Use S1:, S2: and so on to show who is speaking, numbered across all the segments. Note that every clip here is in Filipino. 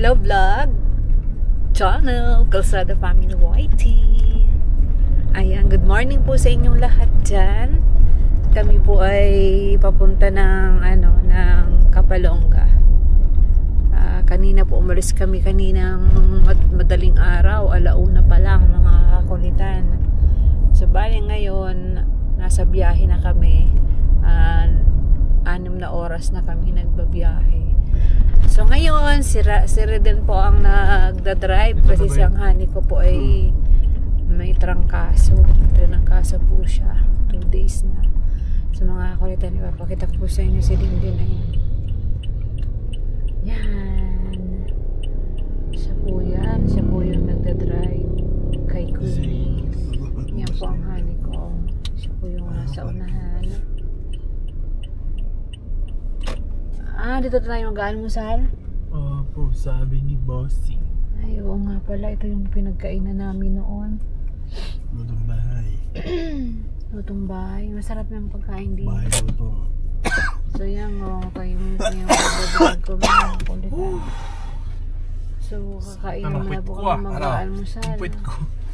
S1: Hello vlog channel, Kalsada Family YT. Ayan, good morning po sa inyong lahat dyan. Kami po ay papunta ng ng Kapalonga. Kanina po umalis kami kaninang madaling araw, alauna pa lang mga kakulitan. So bali ngayon nasa biyahe na kami. 6 na oras na kami nagbabiyahe. So ngayon si Reden po ang nagda-drive kasi si Hani ko po ay may trangkaso. Trangkaso po siya. 2 days na. So mga kakulitan, ipapakita ko po sa inyo si Dindin. Ayan. Yan. Siya po yung nagda-drive kay Kuya. Yan po ang Hani ko. Siya po yung nasa unahan. Dito tayo mag-almusal?
S2: Opo, sabi ni Bossing.
S1: Ay, oo nga pala. Ito yung pinagkainan namin noon.
S2: Lutong bahay.
S1: Lutong bahay. Masarap yung pagkain din.
S2: Bahay lutong.
S1: So yan o. Yung pagbablog ko mga kulit. So kakainin mo na po kami mag-almusal.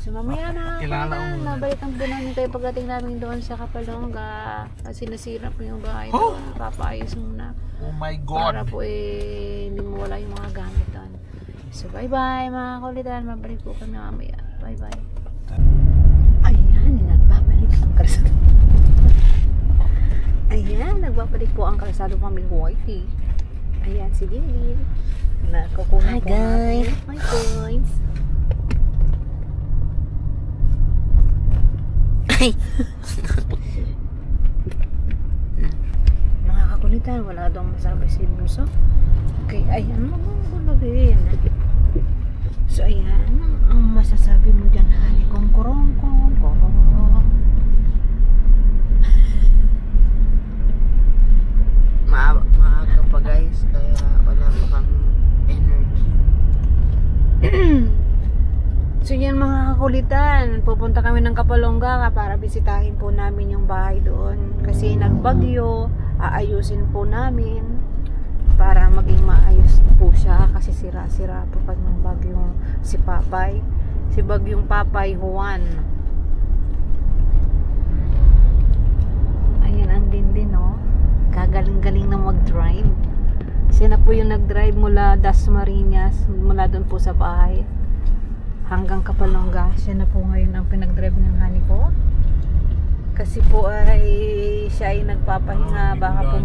S1: So mamaya na. Nabalitan po namin kayo pagdating namin doon sa Kapalonga. Kasi nasira po yung bahay doon. Papaayos muna.
S2: Oh my God!
S1: Para po hindi mo wala yung mga gamit doon. So bye bye mga kulitan. Mabalik po kami mamaya. Bye bye. Ayan, nagbabalik ang Kalsada. Ayan, nagbabalik po ang Kalsada Family YT. Ayan si Dindin. Nakukunan po natin. Hi guys. Mga kakulitan, wala daw masabi si Bunso. Okay, ayan, magulogin. So ayan, ang masasabi mo dyan, Hani, kong kurong.
S3: Maaga pa guys, kaya wala pa kami energy.
S1: So yan mga kakulitan, pupunta kami ng Kapalonga para bisitahin po namin yung bahay doon. Kasi nagbagyo, aayusin po namin para maging maayos po siya. Kasi sira-sira po pag ng bagyong si Papay. Si bagyong Papay Juan. Ayan ang Dindin, no? Gagaling-galing na mag-drive. Siya na po yung nag-drive mula Dasmariñas, mula doon po sa bahay hanggang Kapalonga. Siya na po ngayon ang pinag-drive ng Hani ko. Kasi po ay siya ay nagpapahinga. Baka po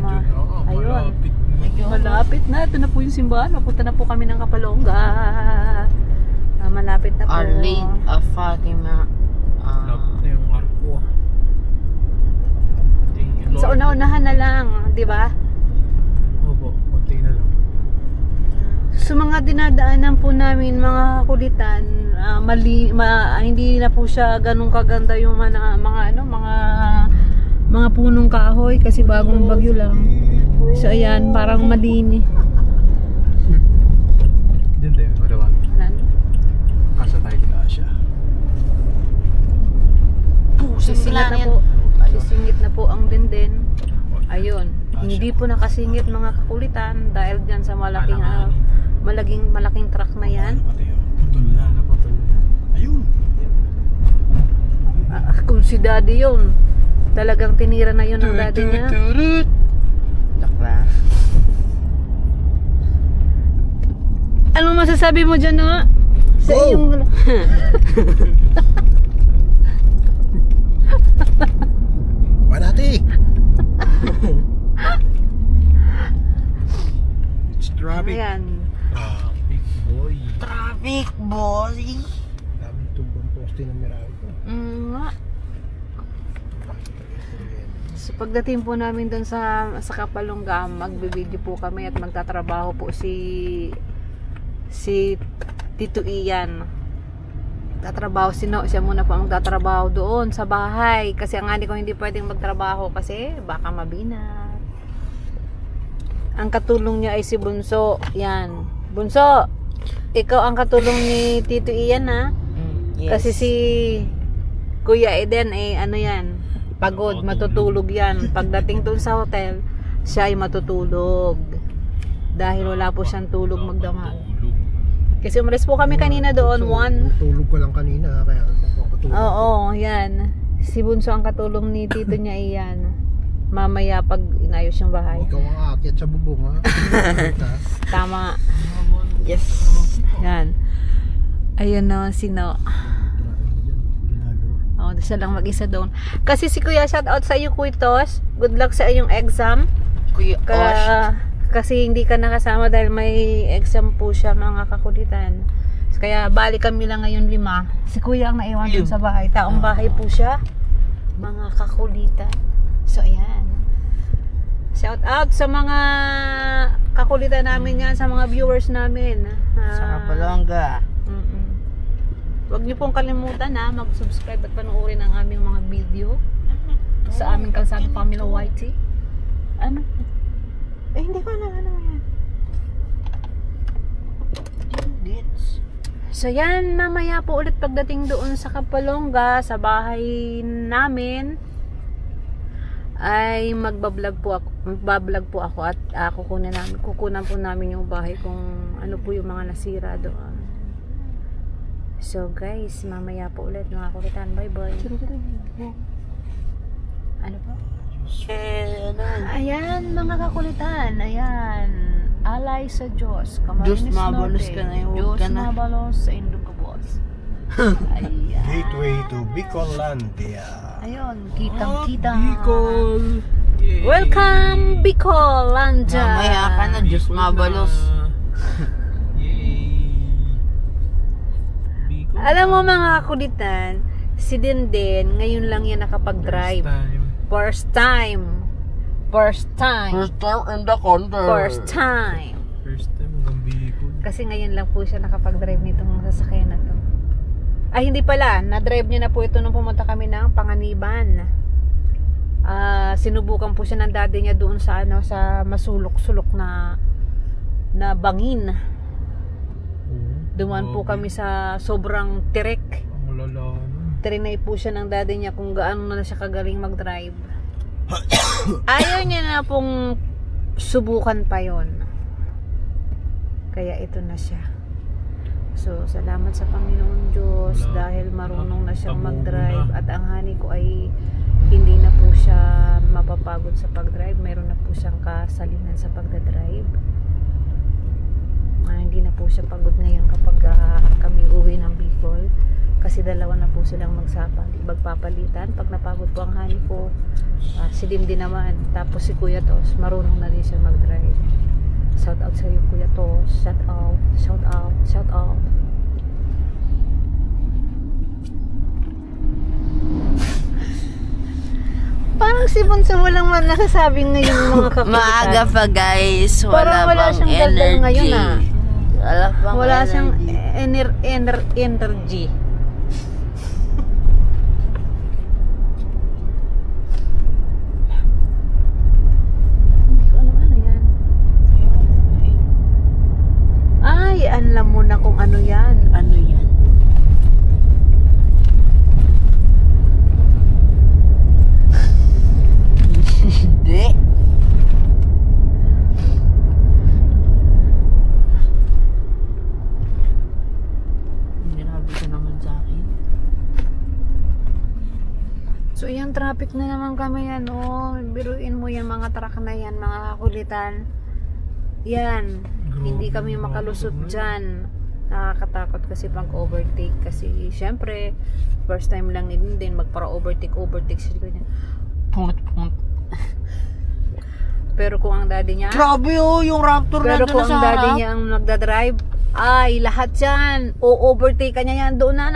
S1: ayun. Malapit na. Ito na po yung simbahan. Mapunta na po kami ng Kapalonga. Malapit na po.
S3: Our Lady of Fatima.
S2: Lapit na yung arko.
S1: Sa una-unahan na lang, di ba?
S2: Opo, konti na lang.
S1: So mga dinadaanan po namin mga kulitan, hindi na po siya ganun kaganda yung mga punong kahoy kasi bagong bagyo lang. So ayan, parang malini.
S2: Diyan tayo, malawag. Kasa tayo di Asya.
S1: Sisingit na po ang Dindin. Ayun, hindi po nakasingit mga kakulitan dahil dyan sa malaking truck na yan.
S2: Naputol na. Ayun.
S1: Kung si daddy yun, talagang tinira na yun ng daddy niya.
S3: Lakla.
S1: Anong masasabi mo dyan, no? Sa iyong...
S2: Manati! It's traffic.
S1: Ayan.
S2: Traffic boy.
S3: Traffic boy!
S2: Daming tumbang poste ng Meralco.
S1: Nga. So pagdating po namin doon sa Kapalonga, magbe-video po kami at magtatrabaho po si Tito Ian. Tatrabaho siya muna po magtatrabaho doon sa bahay kasi ang Hani ko hindi pwedeng magtrabaho kasi baka mabinat. Ang katulong niya ay si Bunso. Yan. Bunso, ikaw ang katulong ni Tito Ian, ha?
S3: Yes.
S1: Kasi si Kuya Eden yan, pagod, matutulog yan. Pagdating doon sa hotel, siya ay matutulog dahil wala po siyang tulog magdamag. Kasi umalis po kami kanina doon, 1.
S2: Tulog ko lang kanina, kaya katulog.
S1: Oo, yan. Si Bunso ang katulong ni tito niya, iyan. Mamaya pag inayos yung bahay.
S2: Ikaw ang aakyat sa bubong, ha?
S1: Tama.
S3: Yes.
S1: Yan. Ayun na, sino. Oh, siya lang mag-isa doon. Kasi si Kuya, shout out sa iyo, Kuitos. Good luck sa iyong exam.
S3: Kuya
S1: Kasi hindi ka nakasama dahil may exam po siya, mga kakulitan. Kaya balik kami lang ngayon 5. Si Kuya ang naiwan dun sa bahay. Taong bahay po siya, mga kakulitan. So ayan. Shout out sa mga kakulitan namin yan, sa mga viewers namin.
S3: Sa Kapalongga.
S1: Huwag niyo pong kalimutan na mag-subscribe at panoorin ang aming mga video sa aming Kalsada Family YT. Ano? Hindi ko alam ano yan. So yan, mamaya po ulit pagdating doon sa Kapalongga, sa bahay namin, ay magbablog po ako at kukunan po namin yung bahay kung ano po yung mga nasira doon. So guys, mamaya po ulit mga kulitan. Bye bye. Ano po? Ayan mga kakulitan. Ayan. Alay sa Diyos.
S3: Diyos mabalos ka na yun.
S1: Diyos mabalos sa Indugabos. Ayan.
S2: Gateway to Bicolandia.
S1: Ayun, kitang-kita.
S2: Bicol.
S1: Welcome, Bicolandia.
S3: Mamaya ka na, Diyos mabalos.
S1: Alam mo mga kulitan, si Denden, ngayon lang yan nakapag-drive. First time in the country. First time
S2: hanggang Bicol.
S1: Kasi ngayon lang po siya nakapag-drive nitong sasakyan na to. Ay, hindi pala. Na-drive niya na po ito nung pumunta kami ng Panganiban. Sinubukan po siya ng daddy niya doon sa sa masulok-sulok na bangin. Duman po kami sa sobrang tirek.
S2: Ang lala.
S1: Trinay po siya ng daddy niya kung gaano na siya kagaling mag-drive. Ayaw niya na pong subukan pa yon. Kaya ito na siya. So, salamat sa Panginoon Diyos dahil marunong na siyang mag-drive at ang hani ko ay hindi na po siya mapapagod sa pag-drive. Meron na po siyang kasalinan sa pagdadrive. Hindi na po siya pagod ngayon kapag kami uwi ng Bicol. Kasi dalawa na po silang magpapalitan. Pag napagod po ang hani ko, si Dimdi naman. Tapos si Kuya Tos, marunong na rin siya mag-drive. Shout out sa iyo, Kuya Tos. Shout out, shout out, shout out. Parang si Bunso walang man nakasabing ngayon mga kapitan.
S3: Maaga pa guys.
S1: Parang wala
S3: pang
S1: siyang daldal
S3: energy.
S1: ngayon Wala
S3: energy.
S1: siyang energy. Hindi ko alam ano yan. Ay, alam mo na kung ano yan.
S3: Ano yan? Hindi. Grabe ka naman sa akin.
S1: So, ayan, traffic na naman kami yan, oh. Biruin mo yung mga truck na yan, mga kakulitan. Yan. Hindi kami makalusot dyan. Nakakatakot kasi pang overtake. Kasi, syempre, first time lang din magpara-overtake siya.
S3: Punot.
S1: Pero kung ang daddy niya,
S3: Grabe oh, yung Raptor
S1: pero
S3: nandun
S1: kung
S3: na
S1: ang
S3: sa
S1: daddy
S3: harap.
S1: niya ang nagdadrive, ay, lahat yan. O-overtake ka niya yan. Doon na.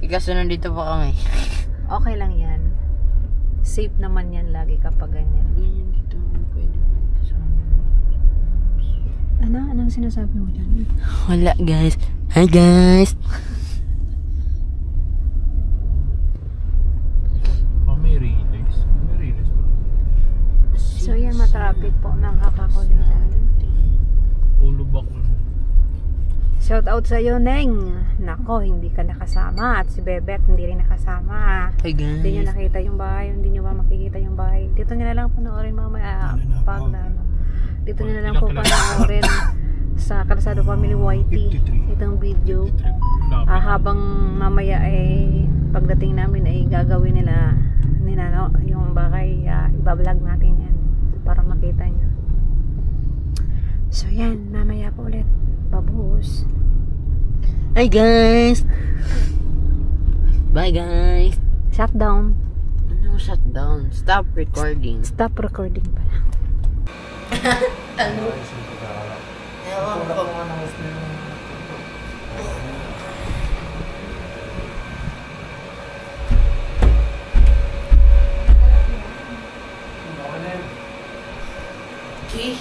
S3: Ikaso nandito pa kami.
S1: Okay lang yan. Safe naman yan lagi kapag ganyan.
S3: Ganyan dito. Pwede.
S1: Anong sinasabi mo dyan?
S3: Wala guys. Hi guys.
S2: May relays.
S1: So yan, matraffic po ng kakakulitan.
S2: Ulo back na.
S1: Shout out sa iyo, Neng. Nako, hindi ka nakasama. At si Bebet, hindi rin nakasama.
S3: Hi guys.
S1: Hindi nyo nakita yung bahay. Hindi nyo ba makikita yung bahay. Dito nyo na lang panoorin mamaya. Dito nyo na lang po panoorin sa Calzada Family YT
S2: 53.
S1: itong video.
S2: 53.
S1: Habang mamaya ay pagdating namin ay gagawin nila no, yung bakay, ibablog natin yan para makita nyo. So yan, mamaya po ulit. Babuhos.
S3: Hi guys! Bye guys!
S1: Shutdown.
S3: Ano shutdown? Stop recording.
S1: Stop recording pala.
S3: Ano? Ewan ko. Okay,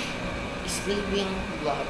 S3: sleeping vlog.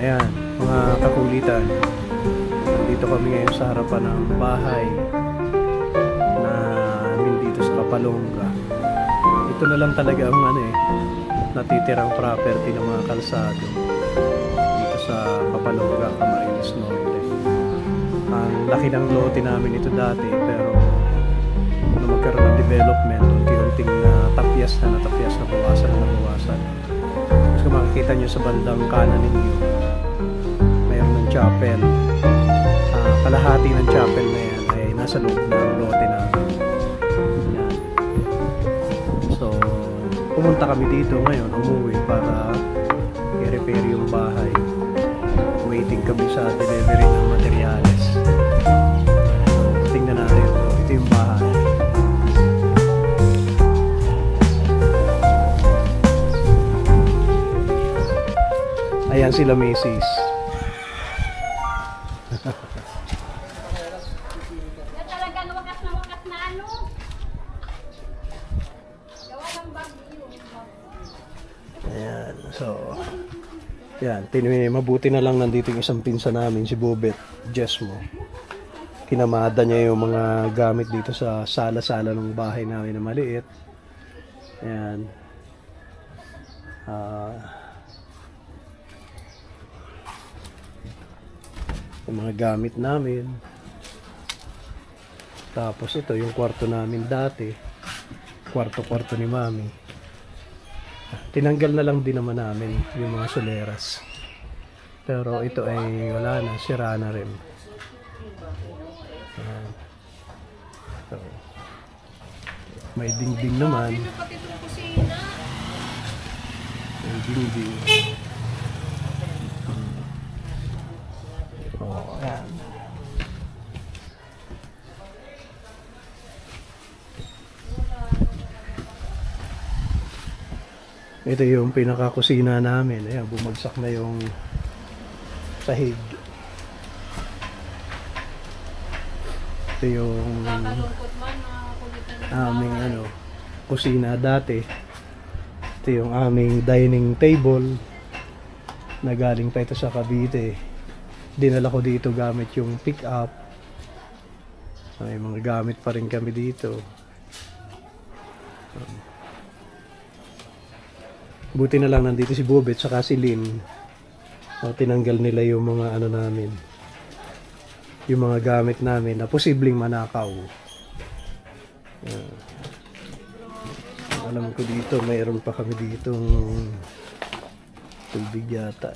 S2: Ayan, mga kakulitan. Nandito kami ngayon sa harapan ng bahay namin dito sa Kapalongga. Ito na lang talaga ang natitirang property ng mga kalsado dito sa Kapalongga, Camarines Norte. Ang laki ng lote namin ito dati, pero nung magkaroon ng development, unti-unting natapyas na bawasan na bawasan. Kung makikita nyo sa bandang kanan ninyo, mayroon ng chapel. Kalahati ng chapel na yan ay nasa loob ng lote namin. Yan. So, pumunta kami dito ngayon, umuwi para i-repair yung bahay. Waiting kami sa delivery ng materyales. So, tingnan natin. Ito yung bahay. Ayan sila Macy's.
S4: Talagang wakas na ano. Gawa ng bagyo.
S2: Ayan, so yan, mabuti na lang nandito yung isang pinsa namin, si Bobet Jesmo. Kinamada niya yung mga gamit dito sa sala-sala ng bahay namin na maliit. Ayan. Yung mga gamit namin. Tapos ito yung kwarto namin dati, kwarto ni Mami. Tinanggal na lang din naman namin yung mga soleras, pero ito ay wala na, sira na rin. So, may dingding naman, may dingding. Oh, ayan. Ito yung pinaka-kusina namin. Ayan, bumagsak na yung sahig. Ito yung
S1: Kakalungkot man, kulitan ng
S2: aming kusina dati. Ito yung aming dining table na galing pa ito sa Cavite. Dinala ko dito gamit yung pick up. May mga gamit pa rin kami dito. Buti na lang nandito si Bobet saka si Lynn. Tinanggal nila yung mga namin. Yung mga gamit namin na posibleng manakaw. Alam ko dito, mayroon pa kami ditong tubig yata.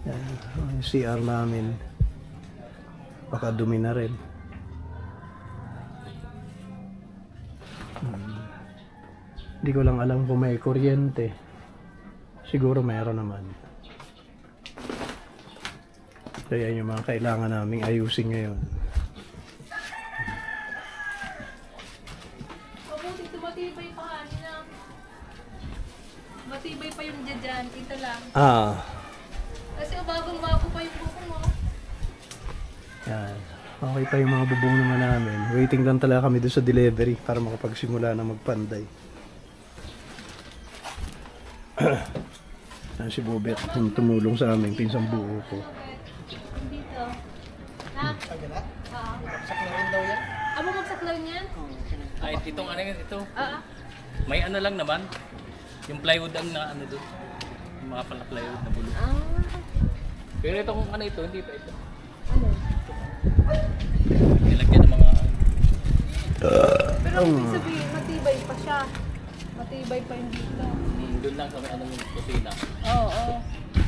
S2: Yung CR namin. Baka dumi na rin. Hindi ko lang alam kung may kuryente. Siguro mayroon naman. Kaya yung mga kailangan naming ayusin ngayon.
S1: Mabuti matibay pa kanina. Matibay pa yung dyan. Ito lang. Kasi bagong-bago pa yung buko mo.
S2: Yan. Okay pa yung mga bubong naman namin. Waiting lang talaga kami doon sa delivery para makapagsimula na magpanday. Si Bobet yung tumulong sa amin, pinsang buo ko.
S1: Dito. Ha?
S3: Saksak na rin daw yan.
S1: Abo magsaklaw niyan?
S5: Ay, itong ito.
S1: May
S5: May lang naman. Yung plywood ang doon. Yung mga pala plywood na bulok. Pero ito kung ito, hindi pa ito.
S1: Ano?
S5: Nilagyan ng mga...
S1: Pero ibig sabihin, matibay pa siya. Matibay pa yung dito.
S5: Doon lang sa may yung kusina.
S1: Oo.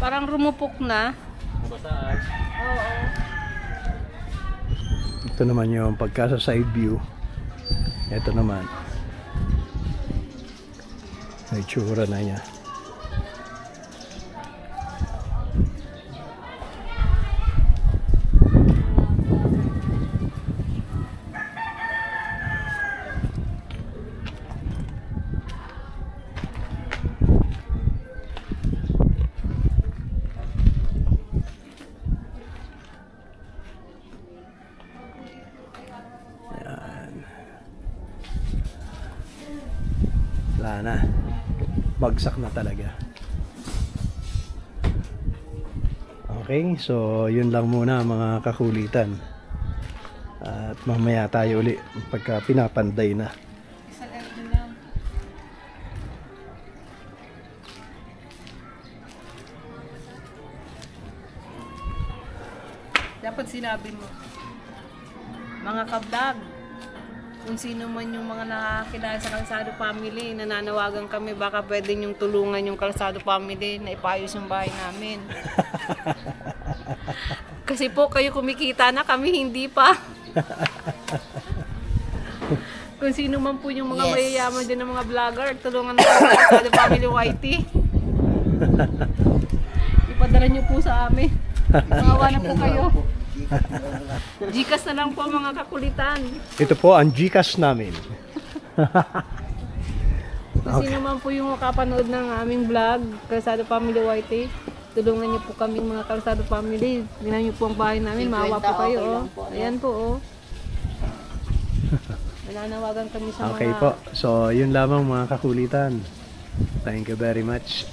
S1: Parang rumupok na.
S5: Mabasaan.
S1: Oo.
S2: Ito naman yung pagka sa side view. Ito naman. May tsura na niya. Wala na. Bagsak na talaga. Okay, so yun lang muna mga kakulitan. At mamaya tayo uli pagka pinapanday na.
S1: Isa lang. Dapat sinabi mo, mga ka-vlog, kung sino man yung mga nakakilala sa Kalsado Family, nananawagan kami, baka pwede yung tulungan yung Kalsado Family na ipayos yung bahay namin. Kasi po kayo kumikita na, kami hindi pa. Kung sino man po yung mga mayayaman din ng mga vlogger, tulungan mo yung Kalsado Family YT. Ipadala nyo po sa amin. Mawawa na po kayo. Gcash na lang po mga kakulitan.
S2: Ito po ang Gcash namin.
S1: Kung sino man po yung makapanood ng aming vlog, Kalsado Family YT, tulungan niyo po kami mga Kalsado Family. Tingnan niyo po ang bahay namin, maawa po kayo. Ayan po. Nananawagan kami sa mga...
S2: Okay po. So, yun lamang mga kakulitan. Thank you very much.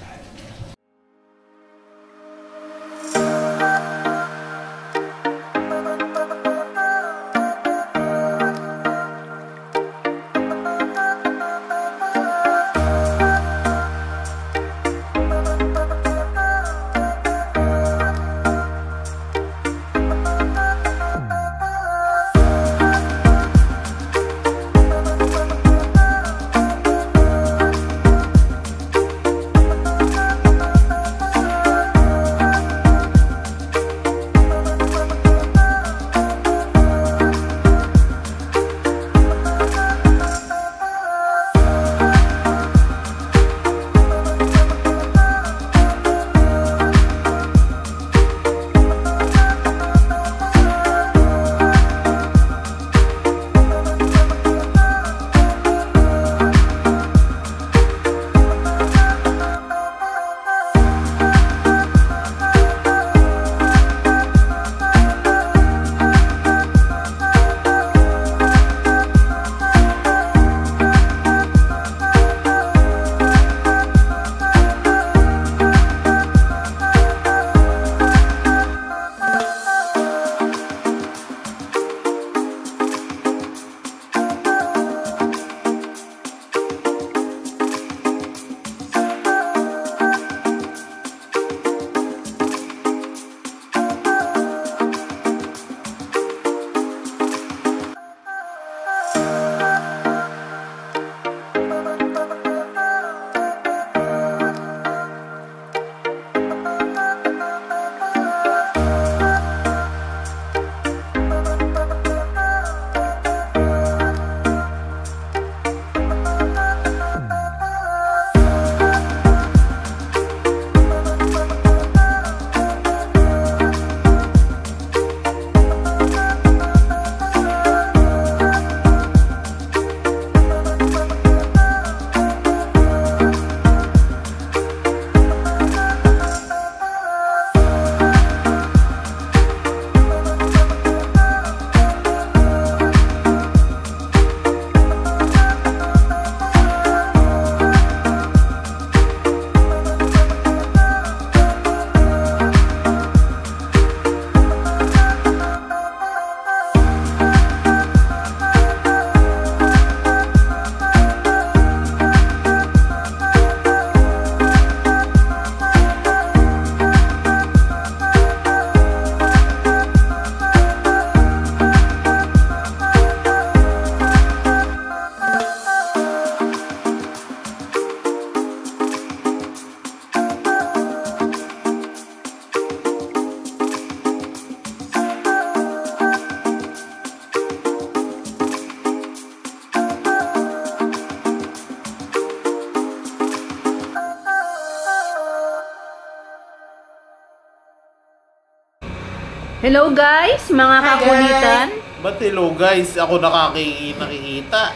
S1: Hello guys, mga kakulitan.
S6: Ba't hello guys? Ako nakikita.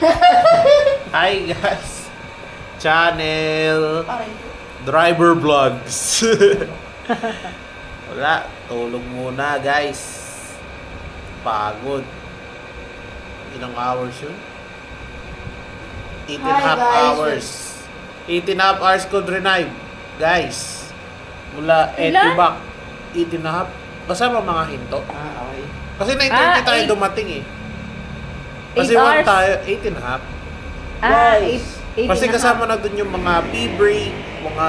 S6: Hi guys. Channel Driver Vlogs. Wala, tulog muna guys. Pagod. Ilang hours yun? 8.5 hours. 8.5 hours ko drive. Guys. Mula
S1: Ilan?
S6: Etibak. 8.5. Kasama mga hinto.
S3: Okay.
S6: Kasi 9:30 tayo dumating eh. Kasi
S1: 8
S6: 1
S1: hours?
S6: tayo, 8.5.
S1: Guys.
S6: Kasi kasama na dun yung mga pee break, mga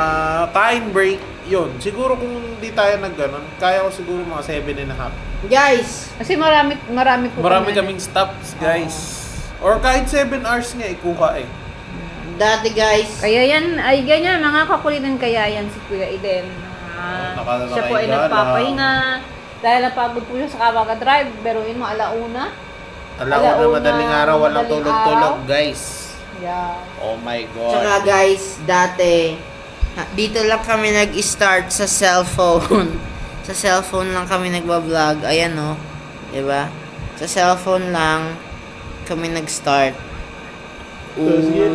S6: kain break, yun. Siguro kung hindi tayo nag-ganon, kaya ko siguro mga 7.5.
S3: Guys,
S1: Kasi marami po.
S6: Marami
S1: kami.
S6: kaming stops, guys. Or kahit 7 hours nga, ikuha eh.
S3: dati guys,
S1: Kaya yan, ay ganyan, mga kakulitan kaya yan si Kuya Eden. Siya po ay
S6: Nakahigala.
S1: nagpapahinga. Dahil napagod po siya sa kabaka-drive, pero yun mo, alauna.
S6: Alauna, madaling araw, walang
S1: madaling
S6: tulog-tulog,
S1: araw.
S6: guys.
S1: Yeah.
S6: Oh my
S3: tsaka
S6: God.
S3: guys, dati, dito lang kami nag-start sa cellphone. Sa cellphone lang kami nagbablog. Ayan o. Diba? Sa cellphone lang kami nag-start.
S2: Sige,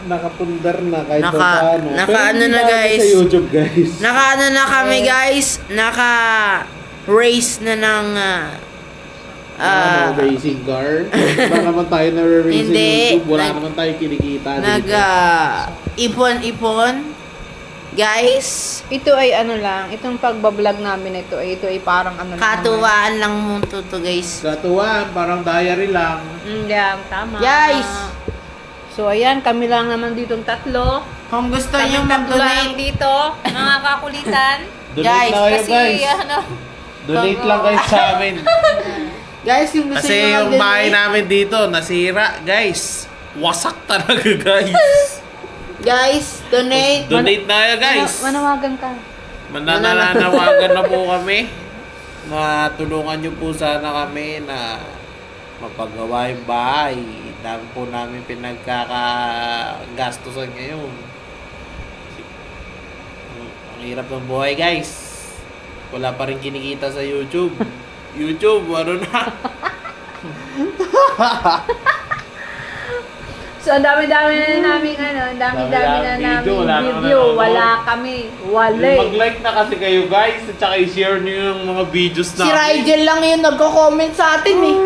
S2: nakapundar na kahit
S3: Naka-
S2: paano.
S3: naka
S2: Pero
S3: ano
S2: hindi
S3: na,
S2: ako
S3: guys.
S2: Sa YouTube guys.
S3: Naka-ano na kami guys. Naka-race na ng...
S2: Racing car. Wala naman tayo na racing
S3: Hindi.
S2: YouTube. Wala naman tayo kinikita dito.
S3: Ipon-ipon. Guys,
S1: Ito ay ano lang, itong pagbablog namin ito ay parang ano lang.
S3: katuwaan lang mo to guys.
S6: Katuwaan, parang diary lang.
S1: Yeah, tama.
S3: Guys!
S1: So ayan, kami lang naman ditong tatlo.
S3: Kung gusto
S1: Kami
S3: nyo
S1: tatlo lang
S3: mag-donate,
S1: dito, mga kakulitan.
S6: Donate
S3: Guys,
S6: na kayo,
S1: Kasi
S6: guys.
S1: ano,
S6: Donate lang kayo sa amin.
S3: guys, yung gusto
S6: Kasi
S3: nyo
S6: yung bahay
S3: mag-donate,
S6: namin dito, nasira, guys. Wasak talaga, guys.
S3: guys, donate.
S6: Donate na kayo, guys.
S1: Manawagan ka.
S6: Manananawagan na po kami. Matulungan nyo po sana kami na mapagawa yung bahay. Dami po namin pinagkakagastusan ngayon. Ang hirap ng buhay, guys. Wala pa rin kinikita sa YouTube. YouTube, ano na?
S1: So, ang dami-dami na namin ano, ang dami-dami na namin video. Wala kami. Wala.
S6: Mag-like na kasi kayo, guys. At saka i-share nyo yung mga videos
S3: Si
S6: namin.
S3: Rigel lang yung nagko-comment sa atin eh.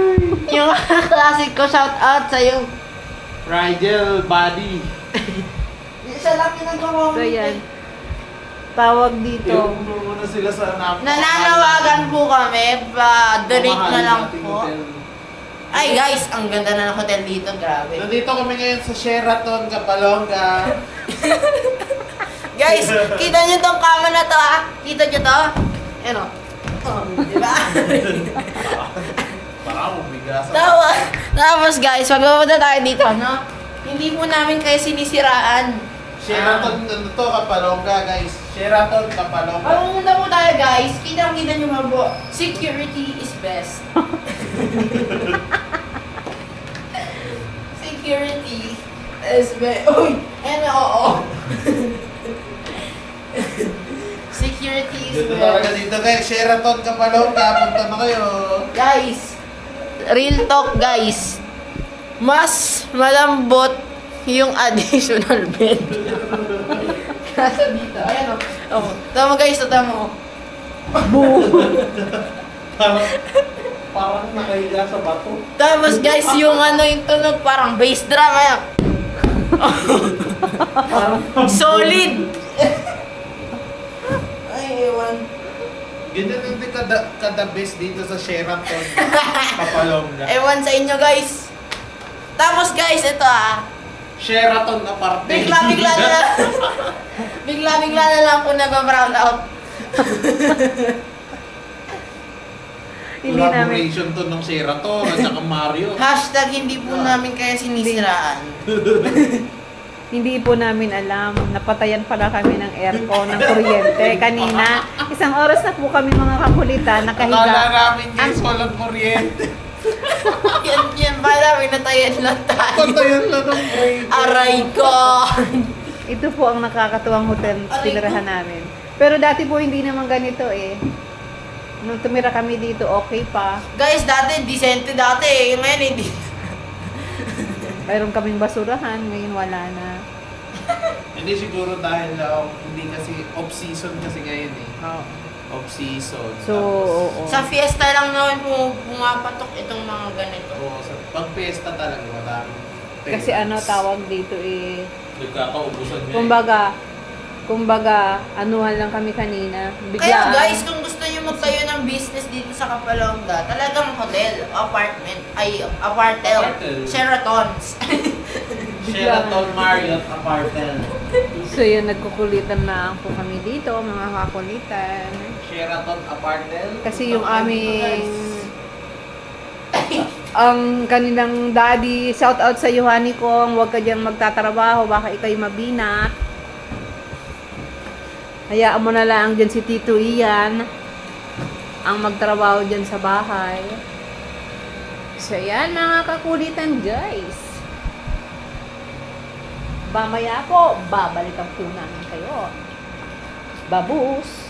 S3: Yung classic ko, shout out sa'yo.
S6: Rigel, buddy.
S3: Siya lang yung nagko-comment
S1: So, yan.
S3: eh.
S1: Tawag dito.
S6: Muna sila sa
S3: Nananawagan po kami, donate na lang po. Ay guys, ang ganda na ng hotel dito, grabe.
S6: Nandito kami ngayon sa Sheraton, Kapalonga.
S3: Guys, kita nyo tong kama na to ah. Kita nyo to? Ano? Oh, diba?
S6: Parang umigas.
S3: Tapos guys, magpupunta tayo dito, no? Hindi po namin kayo sinisiraan.
S6: Sheraton, ano to, Kapalonga, guys. Sheraton, Kapalonga.
S3: Pag pumunta po tayo guys, kita nyo mga po, security is best. Security is best. Uy! Ano, oo. Security is
S6: Dito talaga
S3: best.
S6: dito, guys. Sheraton, Kapalonga. Punta na kayo.
S3: Guys, real talk guys. Mas malambot yung additional bed. Kasi dito, ayan o. Oh. Tama guys, tama mo.
S6: Parang nakahiga sa bato.
S3: Tapos guys, yung ano yung tunog parang bass drum ayan. Solid. Ay, ewan.
S6: Ganyan hindi kada best dito sa Sheraton, Kapalonga.
S3: Ewan sa inyo guys. Tapos guys, ito ah.
S6: Sheraton aparte.
S3: Bigla-bigla na lang. Bigla-bigla na lang po nag-brown out.
S1: Hindi namin.
S6: Collaboration to ng Sheraton at saka Mario.
S3: Hashtag hindi po namin kaya sinisiraan.
S1: Hindi po namin alam. Napatayan pala kami ng aircon, ng kuryente. Kanina, isang oras na po kami mga kakulitan,
S6: Akala
S1: nakahiga.
S6: namin guys, walang kuryente.
S3: Yan ba namin natayan lang tayo.
S6: Patayan lang ng break.
S3: Aray ko!
S1: Ito po ang nakakatuwang hotel tinirahan namin. Pero dati po hindi naman ganito eh. Nung tumira kami dito, okay pa.
S3: Guys, dati, decente dati eh. Ngayon, hindi.
S1: Mayroon kaming basurahan, ngayon wala na.
S6: Hindi siguro dahil hindi kasi off-season kasi ngayon eh. Off-season.
S1: So, oo.
S3: Sa fiesta lang naman pumapatok itong mga ganito.
S6: Pag fiesta talaga, madami.
S1: Kasi ano tawag dito eh.
S5: Nagkakaubusan nga.
S1: Kumbaga, anuhan lang kami kanina.
S3: Kaya guys, kung gusto nyo magtayo ng business dito sa Kapalongga, talagang hotel, apartment, Sheratons.
S6: Sheraton Marriott Apartment.
S1: So yun, nagkukulitan na po kami dito, mga kakulitan.
S6: Sheraton Apartment.
S1: Kasi yung aming ang kanilang daddy, shout out sa Yohani Kong, huwag ka dyan magtatrabaho, baka ikay mabinat. Hayaan mo na lang dyan si Tito Ian ang magtrabaho dyan sa bahay. So yan mga kakulitan guys. Mamaya po, babalikan po namin kayo. Babus!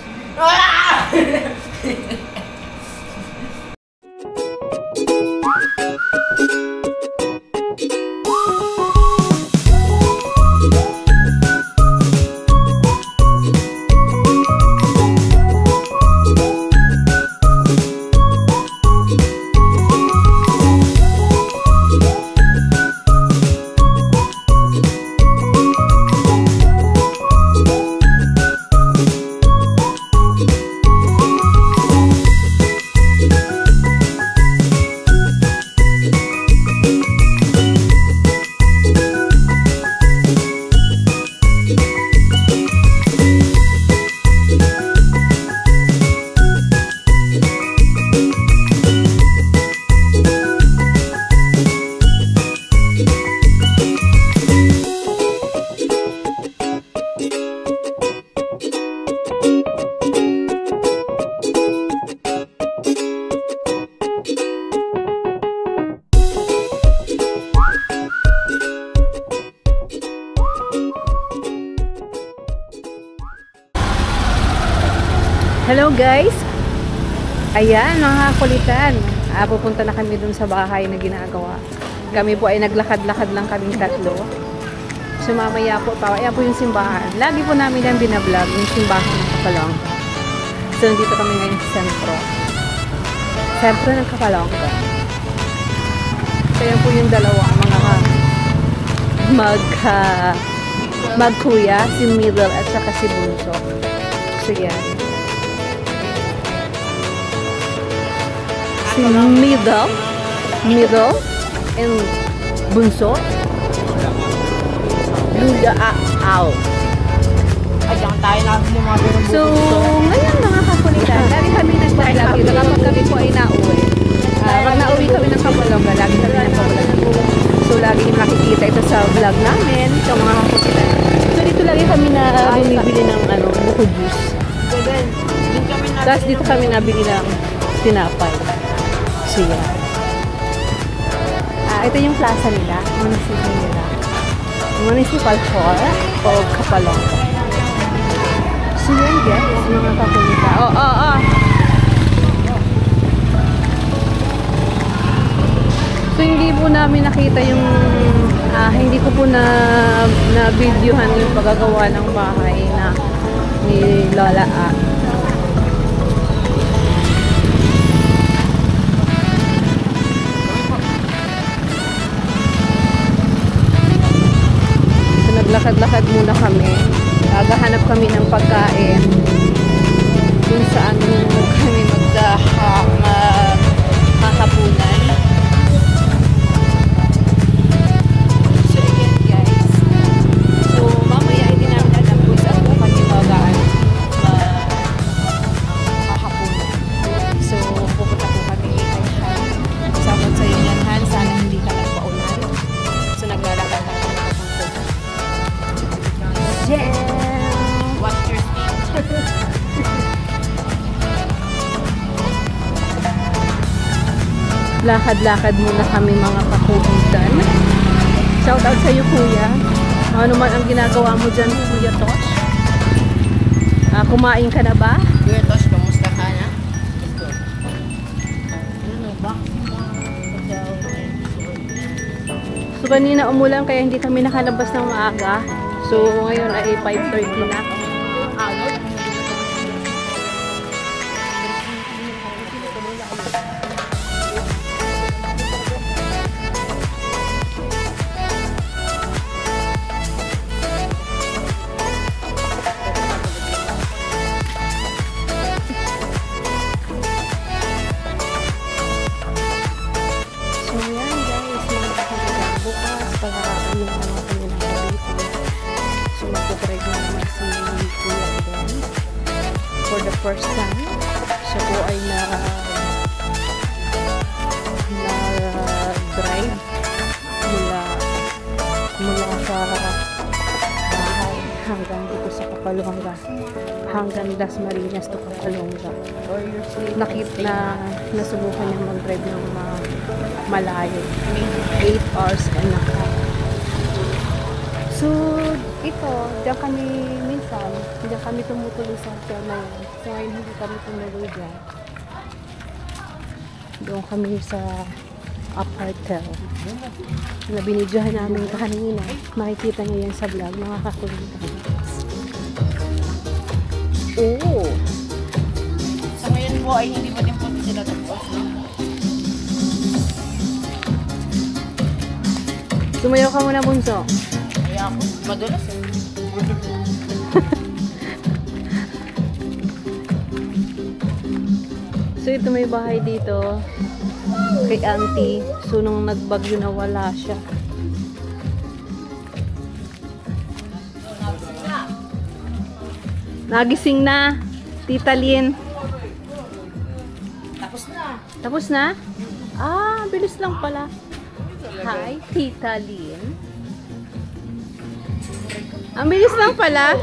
S1: Hello guys! Ayan, mga kulitan. Pupunta na kami dun sa bahay na ginagawa. Kami po ay naglakad-lakad lang kaming tatlo. So mamaya po, ayan po yung simbahan. Lagi po namin yan binablog, yung simbahan ng Kapalongga. So nandito kami ngayon sa sentro. Sentro ng Kapalongga. So yan po yung dalawang mga magkuya, si Middle at saka si Bunso. So yan. Si Middle and Bunso. Luda out.
S3: Ayan tayo na bumabiro.
S1: So, ngayon mga kakulitan, lagi kami nag-vlog dito kapag kami po ay nauwi. Pag nauwi kami ng Kapalongga, lagi kami nag-vlog. So, lagi yung makikita ito sa vlog namin, sa mga kakulitan. So, dito lagi kami na bumibili ng buko juice. Tapos dito kami nabili ng tinapay. So, yan. Ito yung plaza nila, municipal nila. Municipal Hall o Kapalongga. So, yan guys, mga kakulita. So, hindi po namin nakita yung hindi ko po na videohan yung paggagawa ng bahay na ni Lola Naglakad-lakad muna kami. Naghahanap kami ng pagkain kung saan kami maghahapunan. So, again guys. So, mamaya hindi namin alam kung saan po kami maghahapunan. So, pupunta po kami kay Han. Sabat sa inyo yan, Han. Sana hindi ka nagpaulan. So, naglalakad na kami papunta. Yeah!
S3: What's your name?
S1: Lakad-lakad muna kami mga kakulitan. Shout out sa iyo kuya. Ano man ang ginagawa mo dyan, Kuya Tosh? Kumain ka na ba?
S3: Kuya Tosh, kamusta ka na?
S1: So kanina umulan kaya hindi kami nakalabas ng maaga. So ngayon ay 5:30 na. For the first time, siya po ay na-drive mula sa bahay hanggang dito sa Kapalonga, hanggang Dasmariñas to Kapalonga. Nasubukan niya mag-drive ng malayo, 8 hours and a half. So, ito, diyan kami minsan, diyan kami tumutuloy sa hotel na yun. So, ngayon hindi kami tumuloy dyan. Doon kami sa apartel na binidyohan namin kanina. Makikita niyo yan sa vlog, mga kakulitan. Oo!
S3: Sa ngayon po ay hindi pa din po sila tapos.
S1: Sumayaw ka muna, bunso.
S3: Kaya ako, madulas eh.
S1: So ito may bahay dito kay auntie. So nung nagbagyo na wala siya. Nagising na, Tita Lynn.
S3: Tapos na.
S1: Tapos na? Ah, bilis lang pala. Hi, Tita Lynn. Ang bilis lang pala.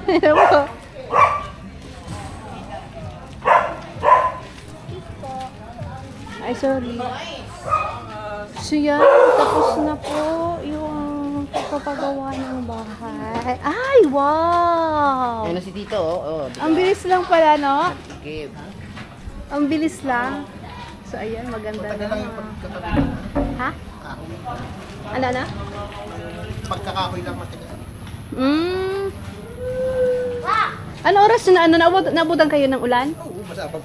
S1: Alam mo. Ay, sorry. So yan, tapos na po yung pagpapagawa ng bahay. Ay, wow!
S3: Ayun na si Tito, oh.
S1: Ang bilis lang pala, no?
S3: Okay.
S1: Ang bilis lang. So, ayan, maganda na. Ha? Ano na?
S6: Pagkakakoy lang matigas.
S1: Ano oras na nabutan kayo ng ulan?
S6: Oo, basta pag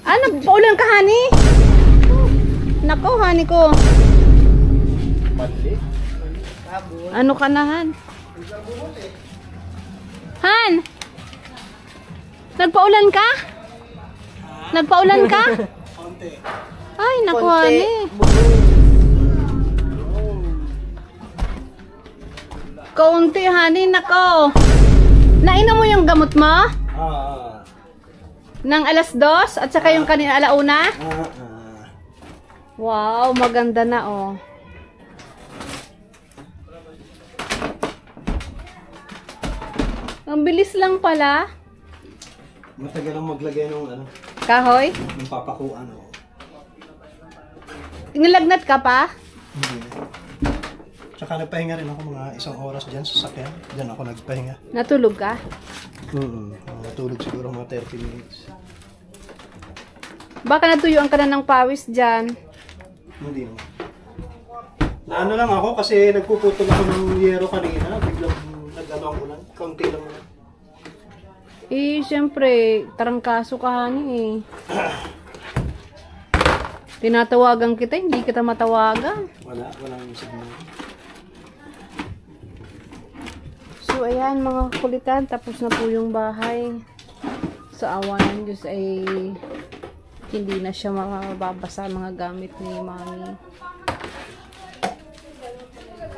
S1: nagpaulan ka, honey? Nako, honey ko.
S6: mali.
S1: Ano ka na, Han? Han! Nagpaulan ka? Nagpaulan ka? Ay, naku, honey. Kaunti, honey, nako. Nainom mo yung gamot mo? Nang alas 2 at saka yung kanina alauna? Wow, maganda na, oh. Ang bilis lang pala.
S2: Matagal ang maglagay ng ano,
S1: Kahoy?
S2: ng papakuan.
S1: Nilagnat ka pa?
S2: Hindi. Tsaka nagpahinga rin ako mga 1 oras dyan sa sakyan. Dyan ako nagpahinga.
S1: Natulog ka?
S2: Natulog siguro mga 30 minutes.
S1: Baka natuyuan ka na ng pawis dyan.
S2: Hindi naman. Naano lang ako kasi nagpuputol ako ng yero kanina. Biglang nag-ano ang ulan. Kaunti lang ulan.
S1: Eh, siyempre, tarangkaso ka, honey, eh. Tinatawagan kita, hindi kita matawagan.
S2: Walang signal.
S1: So, ayan, mga kulitan, tapos na po yung bahay. Sa awa ng Diyos ay hindi na siya mababasa mga gamit ni Mami.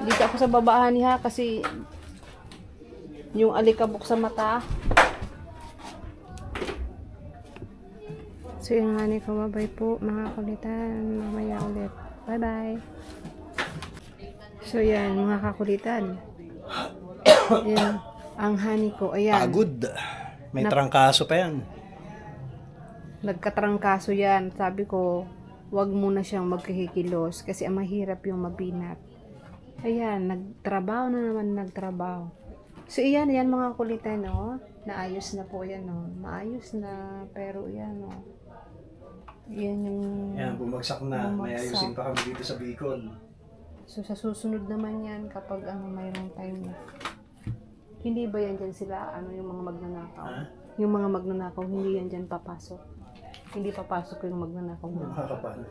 S1: Dito ako sa babaan niya kasi yung alikabok sa mata. So, yung honey ko, bye po mga kulitan. Mamaya ulit. Bye-bye. So, yan, mga kakulitan. Yan, ang honey ko. Ayan.
S2: Pagod. May trangkaso pa yan.
S1: Nagkatrangkaso yan. Sabi ko, wag muna siyang magkikilos kasi ang mahirap yung mabinat. Ayan, nagtrabaho na naman nagtrabaho. So, yan mga kulitan, no? Naayos na po yan, no? Maayos na, pero yan, no? Yan yung...
S2: Yan, bumagsak na. May ayusin pa kami dito sa Bicol.
S1: So, sa susunod naman yan, kapag mayroong time na. Hindi ba yan dyan sila, yung mga magnanakaw? Yung mga magnanakaw, hindi yan dyan papasok. Hindi papasok yung magnanakaw na.
S2: Makakapal.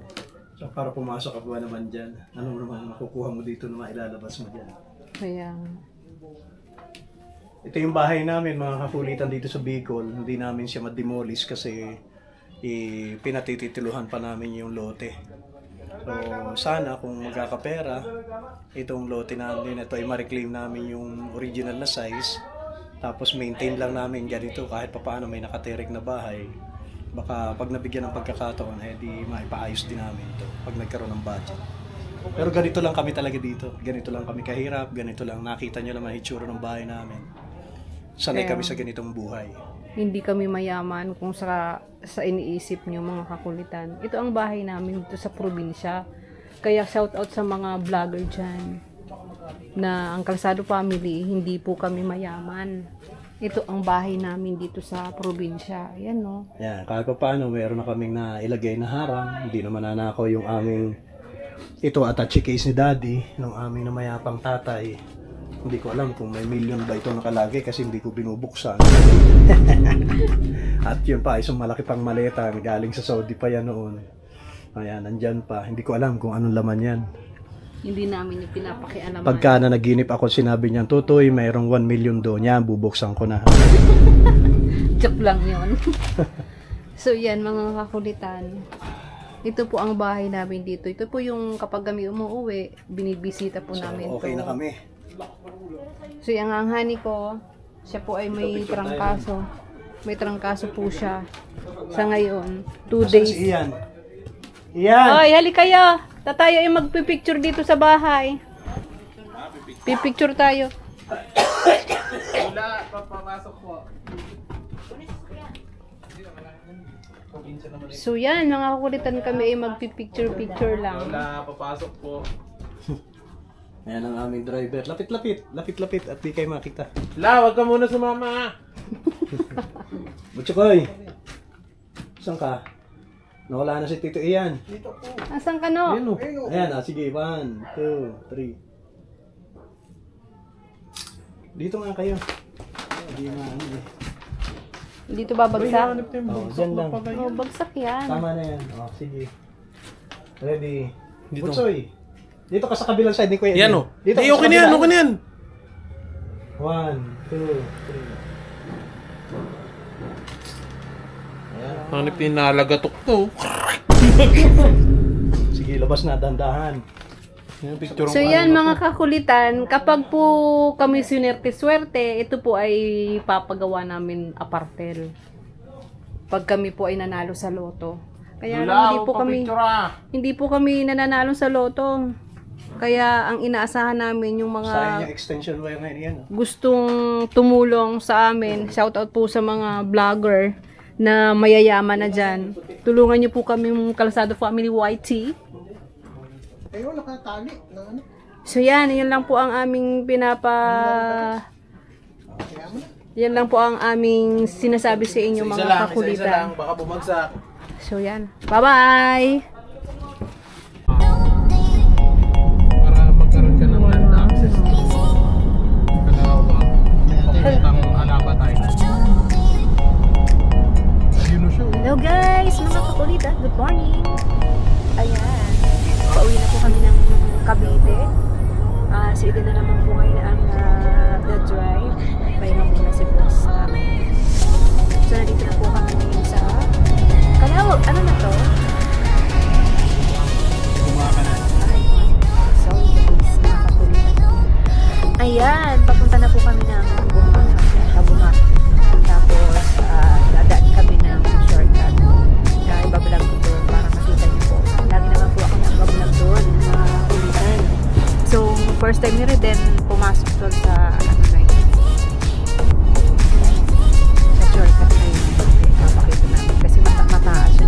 S2: So, para pumasok ka ba naman dyan? Ano naman makukuha mo dito na mailalabas mo dyan?
S1: Kaya...
S2: Ito yung bahay namin, mga kakulitan dito sa Bicol. Hindi namin siya ma-demolish kasi pinatititiluhan pa namin yung lote. So, sana kung magkakapera, itong lote namin, ito ay ma-reclaim namin yung original na size. Tapos maintain lang namin ganito kahit papaano may nakaterek na bahay. Baka pag nabigyan ng pagkakataon, di maipaayos din namin ito pag nagkaroon ng budget. Pero ganito lang kami talaga dito. Ganito lang kami kahirap, ganito lang. Nakita nyo naman hitsura ng bahay namin. Sanay kami sa ganitong buhay.
S1: Hindi kami mayaman kung sa iniisip nyo mga kakulitan. Ito ang bahay namin dito sa probinsya. Kaya shout out sa mga vlogger dyan na ang Calzado family, hindi po kami mayaman. Ito ang bahay namin dito sa probinsya. Ayan, no?
S2: Yan, kahit pa paano, meron na kaming nailagay na harang. Hindi naman nanakaw yung aming ito attache case ni Daddy, ng aming namayapang tatay. Hindi ko alam kung may million ba ito nakalagay kasi hindi ko binubuksan. At yun pa, isang malaki pang maleta. Galing sa Saudi pa yan noon. Ayan, nandyan pa. Hindi ko alam kung anong laman yan.
S1: Hindi namin yung pinapakialaman.
S2: Pagka na naginip ako, sinabi niyan, Tutoy, mayroong 1 million doon. Yan, bubuksan ko na.
S1: Joke lang yun. So yan mga kakulitan. Ito po ang bahay namin dito. Ito po yung kapag kami umuwi, binibisita po namin.
S2: Okay na kami.
S1: So yung ang honey ko, siya po ay may trangkaso. May trangkaso po siya. Sa ngayon, 2 days.
S2: Si Ian. Ian!
S1: Hoy, hali kayo. Tayo ay magpipicture dito sa bahay. Pipicture tayo.
S6: Wala, papapasok po.
S1: So yan, mga kakulitan kami ay magpipicture-picture lang.
S6: Wala, papasok po.
S2: Ayan ang aming driver. Lapit-lapit. Lapit-lapit at di kayo makita.
S6: La, wag ka muna sumama.
S2: Butsukoy! Saan ka? Nawala na si Tito Ian.
S1: Asan ka no?
S2: Ayan o. Ayan, sige. 1, 2, 3. Dito nga kayo. Hindi na ano eh.
S1: Dito babagsak?
S2: Dyan lang.
S1: Oh, bagsak yan.
S2: Tama na yan. Sige. Ready. Butsoy. Dito ka sa kabilang side ni Kuya.
S6: Yan o.
S2: Dito
S6: Hey, okay na yan, okay na yan.
S2: 1, 2, 3.
S6: Ano pinalagatok to?
S2: Sige, labas na, dandahan.
S1: So yan mga kakulitan, kapag po kami swerte, ito po ay papagawa namin apartel. Pag kami po ay nanalo sa loto. Kaya hindi po kami nananalo sa loto. Kaya ang inaasahan namin yung mga
S2: Sayang yung extension wire na yan.
S1: gustong tumulong sa amin. Shout out po sa mga vlogger na mayayaman na dyan. Tulungan niyo po kami yung Calzado Family YT. So yan, yun lang po ang aming yan lang po ang aming sinasabi sa inyo mga kakulitan.
S6: Isa lang, baka bumagsak.
S1: So yan, bye-bye!
S6: Para magkaroon ka ng land access. Kalawa, papuntang Alabay.
S1: Hello guys, mga kakulitan, good morning! Ayan, pauwi na po kami ng Cavite. Sige na naman po ngayon ang the drive. Pahinga muna si boss namin. So nandito na po kami ngayon sa Kalawag, ano na to? Ayan, papunta na po kami ng Bumar. Tapos, dadaan kami ng shortcut. Ibablog ko doon para makita niyo po. Lagi naman po ako nag-vlog doon, mga kulitan. So, first time ni Reden, pumasok doon sa, na yun. Sa shortcut na yun. Papakita namin. Kasi mataas yun,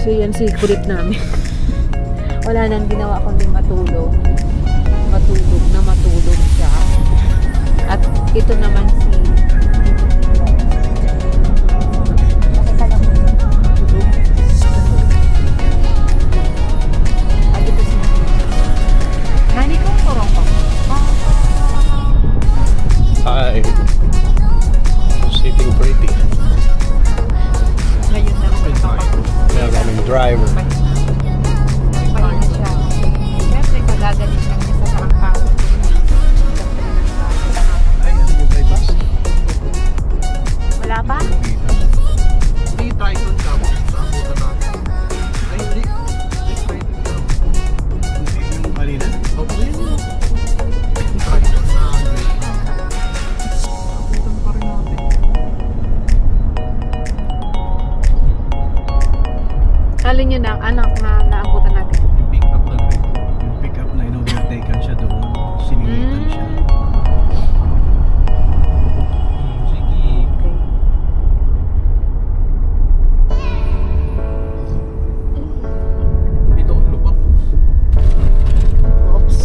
S1: So yan secret namin. Wala nang ginawa kundi matulog. Matulog siya. At ito naman si
S2: Hi. Sitting pretty.
S1: ngayon na
S2: Kaya kaming driver.
S1: pahinga siya. Siyempre, magagalit lang niya sa trabaho.
S2: Ay, ano yung bypass?
S1: Wala pa?
S2: Hindi, Triton ka mo. Sa abutan natin. Ay, hindi. Ay, Triton ka. Hindi yung kanina. Oo, yun yun. Triton na abutan pa rin natin.
S1: Alin yun ang anak na naabutan natin?
S2: Yung pick up na grade. Yung pick up na in-overtaken siya doon. Siningitan siya. Sige.
S1: Okay.
S2: Ito, lubak.
S1: Oops.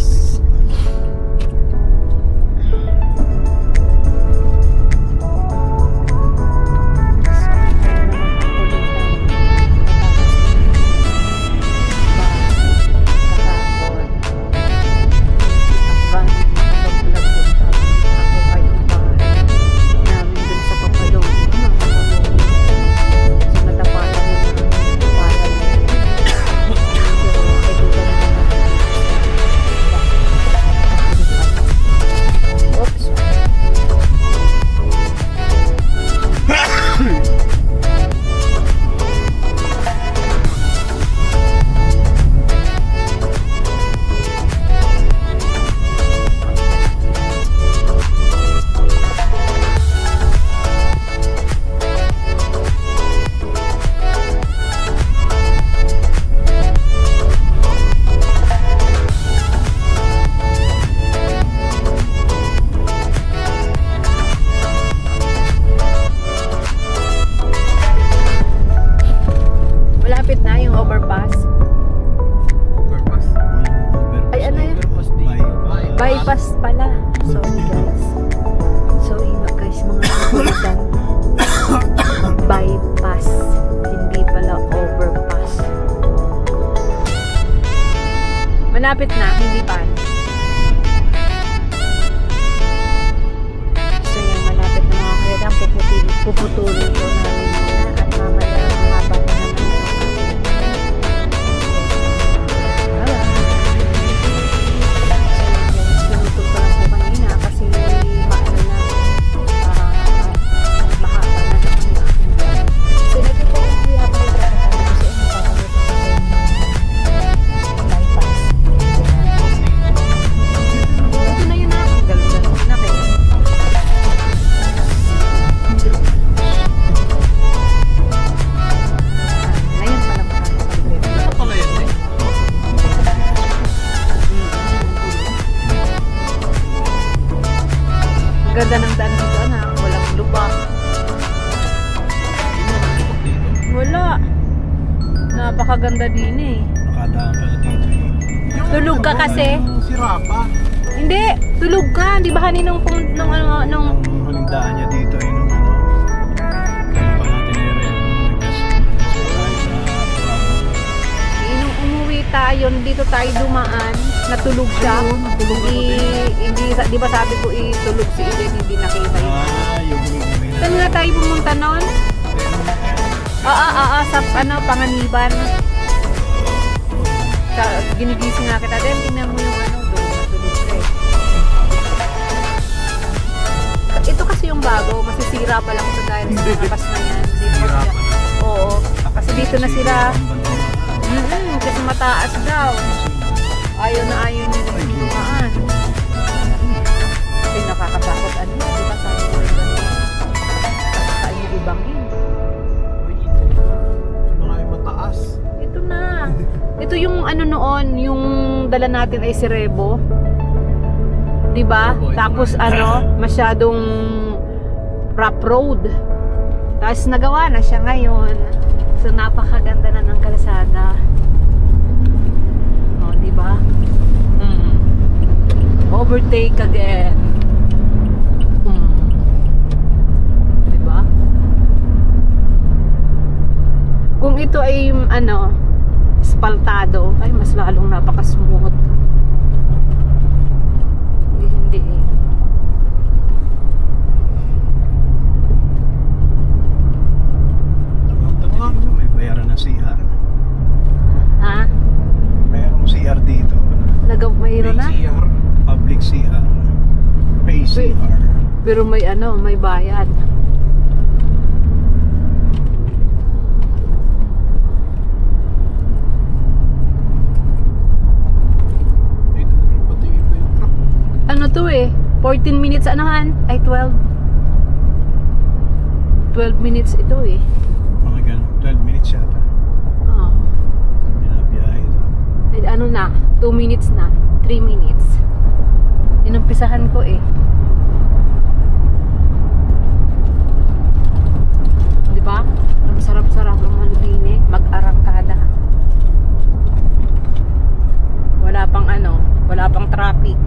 S1: Malapit na yung overpass.
S2: Overpass.
S1: Ay, ano yun?
S2: Overpass di.
S1: Bypass pala. Sorry guys. Sorry guys, mga kakulitan. Bypass. Hindi pala overpass. Malapit na, hindi pa. So yan, malapit na mga kakulitan. Puputulin ko namin muna at mamaya mahaba na naman. Pinutol ko lang po kanina kasi maano na mahaba na naman yung aking vlog. So natin po kung kuya pa yung kakasama kasi ano pa kami bypass. Ito na yun na. Galong-galong na kayo. Ngayon pala makakapag-grade.
S2: Ano pala yan eh?
S1: Ang ganda ng daan dito, anak. Walang lubak. Wala. Napakaganda din eh.
S2: Nakadaan pala dito eh.
S1: Tulog ka kasi?
S2: Si Rapa.
S1: Hindi, tulog ka. Di ba kaninang nung ano, nung...
S2: Ang huling daan niya dito ay nung ano. Kaya pa natin area.
S1: Nung umuwi tayo, dito tayo dumaan, natulog siya.
S2: Natulog ako din.
S1: Hindi, di ba sabi ko itulog si Eden, hindi nakita yun.
S2: Yung huling
S1: Saan nga tayo pumunta noon? Sa ano, Panganiban. Ginigising nga kita din, tingnan mo yung ano, doon natulog ka eh. Ito kasi yung bago, masisira pa lang ito dahil sa lakas na yan. Hindi pa siya. Oo, kasi dito na sila. Kasi mataas daw. Ayaw na ayaw niya na yung dumaan. Kasi nakakatakot ano, di ba sabi mo yung gano'n? Kaya yung ibang yun.
S2: mga mataas.
S1: Ito na. Ito yung ano noon, yung dala natin ay si Rebo. 'Di ba? Tapos ano, masyadong rough road. Tapos nagawa na siya ngayon. So napakaganda na ng kalsada. Oh, di ba? Overtake again. Di ba? Kung ito ay ano, espaltado, ay mas lalong napaka-smooth. Hindi.
S2: May bayaran na CR.
S1: Ha?
S2: Mayroong CR dito.
S1: Mayroon na?
S2: CR. Public CR. Pay CR.
S1: Pero may ano, may bayad. Ano to eh? 14 minutes anuhan? Ay 12. 12 minutes ito eh.
S2: Mga ganun. 12 minutes yata.
S1: Oo.
S2: Binabiyahe ito.
S1: Ay, ano na? 2 minutes na. 3 minutes. Inumpisahan ko eh. Di ba? Ang sarap-sarap ng Malubini. Mag-arangkada. Wala pang ano, wala pang traffic.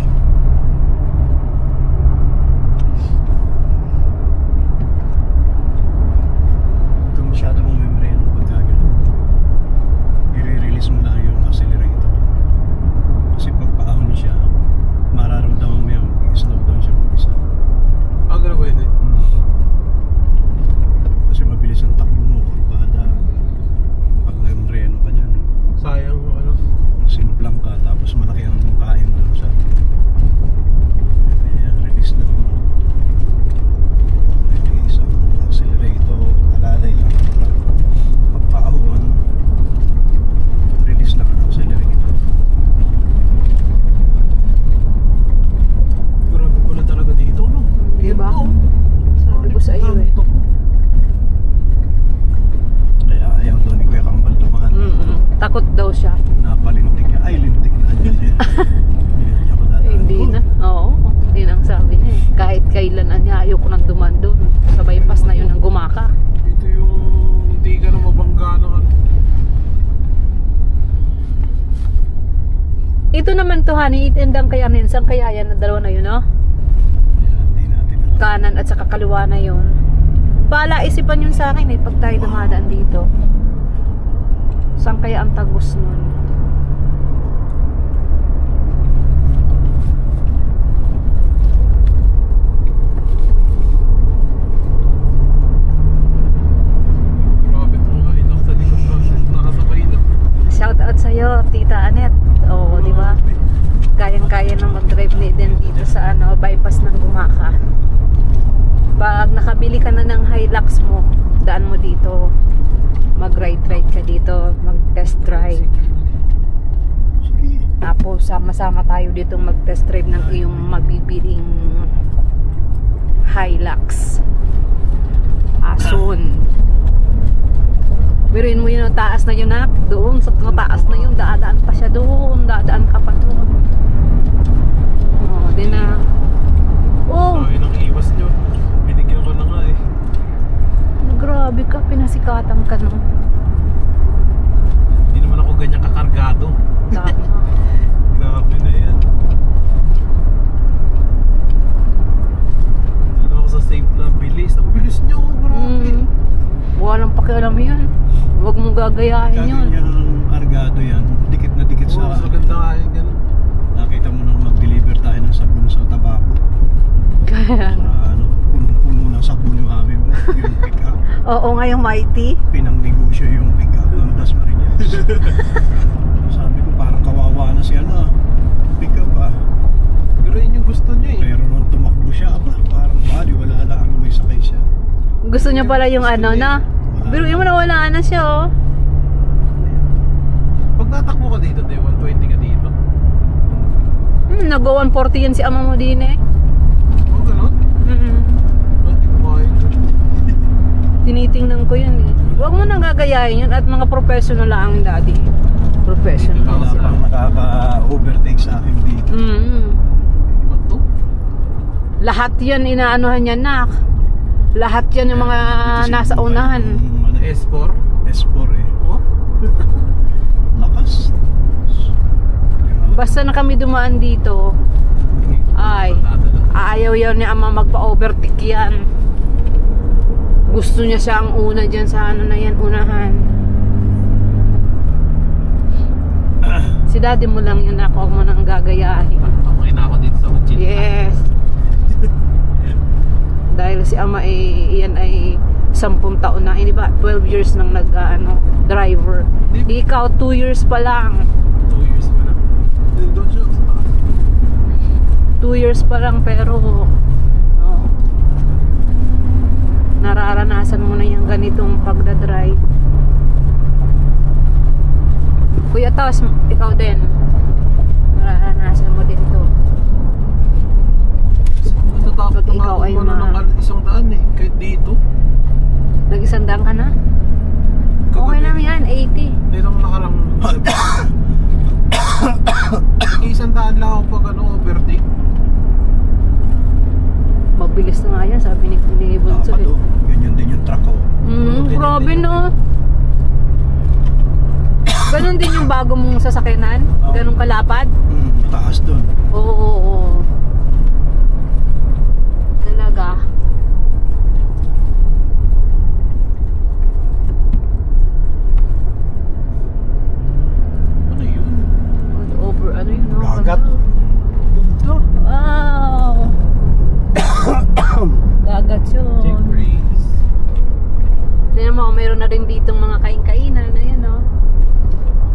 S2: Ito masyado mong memory ano pagka ganun. I-release mo lang yung accelerator. Kasi pag paahon siya, mararamdaman mo yung slow down siya mag-isa.
S6: Ganun ba yun eh?
S2: Kasi mabilis ang takbo mo, kurbada. Pag nag-reno ka niyan,
S6: Sayang ano.
S2: simplang ka, tapos malaki ang kain doon sa release na release ang accelerator, alalay lang pagpaahon, release lang ang accelerator.
S6: Grabe pala talaga dito, no?
S1: Diba? Sabi ko sa iyo eh.
S2: Kaya ayaw daw ni Kuya Kambal dumaan.
S1: Takot daw siya.
S2: Napalintik niya, ay lintik na dyan yan. Hindi niya ko dadaan.
S1: Hindi na. Oo. Yun ang sabi niya eh. Kahit kailan niya, ayoko nang duman doon. Sa bypass na yun ang gumaka.
S6: Ito yung hindi ka na mabangga na ano.
S1: Ito naman to, honey. Itendang kaya minsan. Kaya yan na dalawa na yun, no?
S2: Kaya hindi natin alam.
S1: Kanan at saka kaliwa na yun. Pala, isipan yun sa akin eh. Pag tayo dumadaan dito. Saan kaya ang tagos nun?
S6: Grabe po nga inak sa likod ko. Nakasabay na.
S1: Shout out sa'yo, Tita Anet. Oo, di ba? Kayang-kaya nang mag-drive ni Eden dito sa ano, bypass ng Gumaka. Pag nakabili ka na ng Hilux mo, daan mo dito. Mag-ride ka dito, mag-test drive.
S2: Sige.
S1: Tapos sama-sama tayo dito mag-test drive ng iyong mabibiling Hilux. Soon. Biruin mo yun, taas na yun na. Doon sa taas na yun, dadaan pa siya doon. Dadaan ka pa doon. Oh, di na. Oh,
S6: Ay, nang iwas nyo. Binigyan ko na nga eh.
S1: grabe ka, pinasikatan ka no.
S6: Hindi naman ako ganyan kakargado.
S1: Grabe ka.
S6: Grabe na yan. Hindi na ako sa safe na bilis. Ang bilis nyo, grabe.
S1: Walang pakialam yun. Huwag mong gagayahin yun.
S2: Yung kargado yan, dikit na dikit
S6: Oo,
S2: sa...
S6: maganda nga yung gano'n.
S2: Nakita mo nang mag-deliver tayo ng sabon sa tabako.
S1: Kaya,
S2: Ano, punong-puno ng sabon yung amin mo, yung pick-up.
S1: oo nga yung mighty.
S2: Pinang-negosyo yung pick-up ng Dasmariñas. Sabi ko parang kawawa na siya na pick-up
S6: Pero yun yung gusto nyo eh.
S2: Pero nung tumakbo siya, parang bali, wala lang may sakay siya.
S1: Gusto niya pala yung ano na. Pero yung wala na siya oh.
S6: Pag natakbo ka dito, 120 ka dito.
S1: Nag-go 140 yan si ama mo din eh.
S6: Oh, gano'n? Hindi ko makaya yun.
S1: Tinitingnan ko yun eh. Huwag mo nang gagayahin yun at mga professional lang ang daddy. Professional
S2: Wala
S1: sila.
S2: pang nakaka-overtake sa akin dito.
S6: Ba't to?
S1: Lahat yan inaanuhan yan nak. Lahat yan yung mga nasa unahan.
S2: Yung, ano,
S6: S4?
S2: S4
S1: basta na kami dumaan dito, ay, ayaw yan ni ama magpa-overtake yan. Gusto niya siya ang una dyan sa ano na yan, unahan. Si daddy mo lang yun, ako mo nang gagayahin.
S6: Okay na ako dito sa Uchin.
S1: Yes. Dahil si ama iyan ay 10 taon na, hindi ba? 12 years nang driver. Ikaw 2 years pa lang.
S6: 2 years pa lang. Doon siya.
S1: 2 years pa lang pero nararanasan mo na yung ganitong pagdadrive. Kuya Tos, ikaw din. Nararanasan mo din to.
S6: Natatakot
S1: Pag ikaw ay
S6: ng 100 eh. Kahit dito.
S1: Nag-100 ka na? Okay lang yan, 80.
S6: Itong nakarang 100 lang ako pag overtake.
S1: Mabilis na nga yan, sabi ni Bunso.
S2: Ganyan din yung truck ko.
S1: Grabe no. Ganon din yung bago mong sasakyanan? Ganong kalapad?
S2: Taas doon.
S1: Oo. Talaga.
S6: Ano yun?
S1: Over, ano yun? No?
S2: Gagat. Ganda.
S1: Wow. Dagat yun.
S6: Check breeze.
S1: Tignan mo, mayroon na rin ditong mga kain-kainan. Ayan o.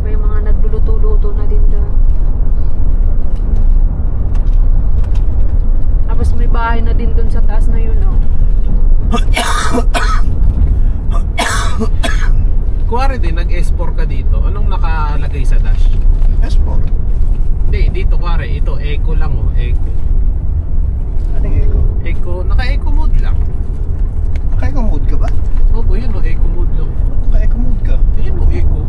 S1: May mga nagluluto-luto na din doon. Tapos may bahay na din doon sa taas na yun o.
S6: Kuwari din, nag-S4 ka dito. Anong nakalagay sa dash?
S2: S4.
S6: Hindi, dito kuwari. Ito, eco lang oh. Eco.
S2: Anong eco?
S6: Eco, naka-eco mode lang.
S2: Naka-eco mode ka ba?
S6: Oo, yun oh, eco mode lang.
S2: Naka-eco mode ka?
S6: Ayun oh, eco.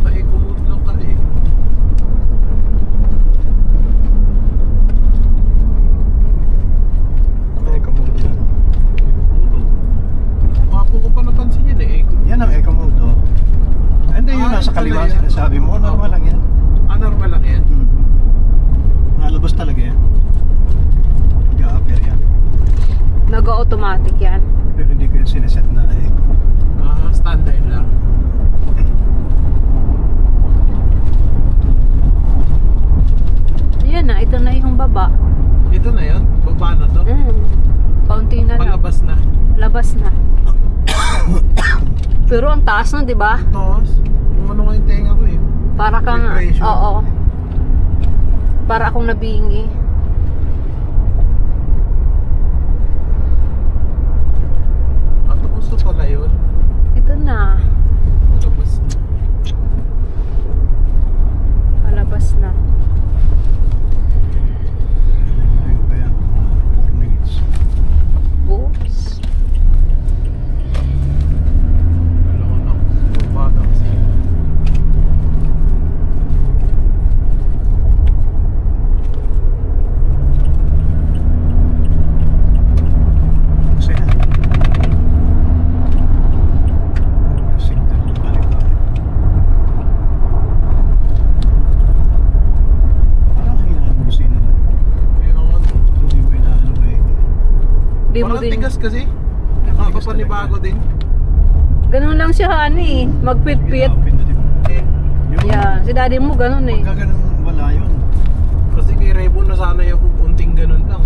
S6: Naka-eco mode lang ka eh.
S2: Naka-eco mode yan.
S6: Ako ko pa napansin yan eh, eco.
S2: Yan ang eco mode, oh. Hindi, yun nasa kaliwa
S6: yan.
S2: sinasabi mo. Normal lang yan.
S6: Normal lang yan.
S2: Nalabas talaga yan. Nag-a-appear yan.
S1: Nag-automatic yan.
S2: Pero hindi ko yung sineset na eco.
S6: Standard lang.
S1: Yan na, ito na yung baba.
S6: Ito na yun? Baba na to?
S1: Kaunti na lang.
S6: Palabas na.
S1: Labas na. Pero ang taas na, di ba?
S6: Tapos, kung ano nga yung tenga ko eh.
S1: Para kang,
S6: Vibration.
S1: oo. Para akong nabingi.
S6: Tapos na pala yun.
S1: Ito na.
S6: Palabas na.
S1: Palabas na.
S2: Ayun pa yan. 4 minutes.
S1: Oops.
S6: Alam ko na. Bumada kasi.
S2: Kasi yan. Signal ng balikan. Parang kailangan mo busina na.
S6: Kaya nga.
S2: Hindi mo inaano ba eh.
S1: Di mo
S6: Walang
S1: din.
S6: tigas kasi. Nakakapanibago din.
S1: Ganun lang siya, hani. Magpit-pit.
S2: Pindutin mo. Yun.
S1: Yan. Si daddy mo ganun eh.
S2: Pagka ganun wala yun.
S6: Kasi kay Rebo nasanay ako kunting ganun lang.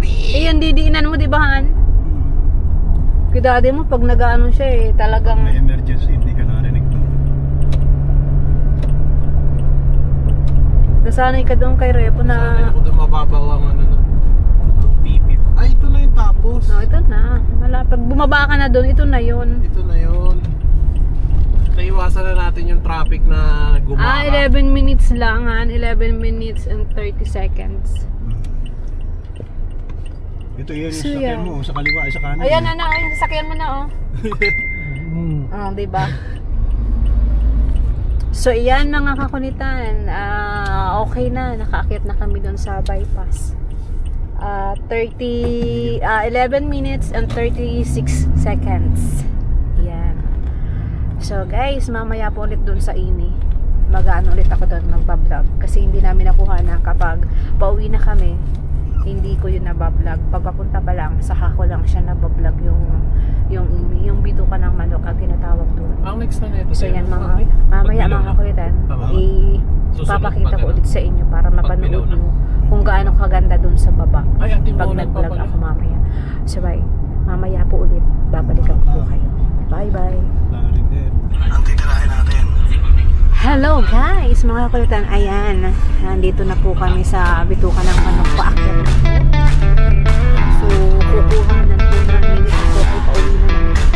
S1: Eh, yan didiinan mo, di ba, Han?
S2: Hmm.
S1: Si daddy mo, pag nag-ano siya eh, talagang...
S2: May emergency, hindi ka narinig to.
S1: Nasanay ka doon kay Repo
S6: Nasanay
S1: na...
S6: ako doon mababaw ang ano no. Ang pipip. Ay, ito na yung tapos.
S1: No, ito na. Pag bumaba ka na doon, ito na yun.
S6: Ito na yun. Naiwasan na natin yung traffic na gumara.
S1: 11 minutes lang, Han. 11 minutes and 30 seconds.
S2: Ito yun yung
S1: So,
S2: sasakyan
S1: yan.
S2: mo, sa kaliwa ay sa kanan.
S1: Ayan, ano, yung sasakyan mo na, oh. Oh, diba? So, iyan mga kakunitan. Okay na. Nakaakyat na kami doon sa bypass. 11 minutes and 36 seconds. Yan. So guys, mamaya po ulit dun sa ini. Mag-ano ulit ako doon, magbablog. Kasi hindi namin nakuha na kapag pauwi na kami, hindi ko yun nabablog. Pagpapunta pa lang, saka ko lang siya nabablog yung bituka ng manok ang tinatawag doon.
S5: Ang next na nito.
S1: So yan, mamaya mga kakulitan, ipapakita ko ulit sa inyo para mapanood nyo kung gaano kaganda doon sa baba.
S5: Ay, ate
S1: pag
S5: mo,
S1: nag-vlog ako mamaya. So bye, mamaya po ulit, babalikan ko po kayo. Bye bye. Hello guys, mga kakulitan, ayan, nandito na po kami sa bituka ng manok, paakyat na po. So, kukuha na po namin ito, ay pauwi na namin ito.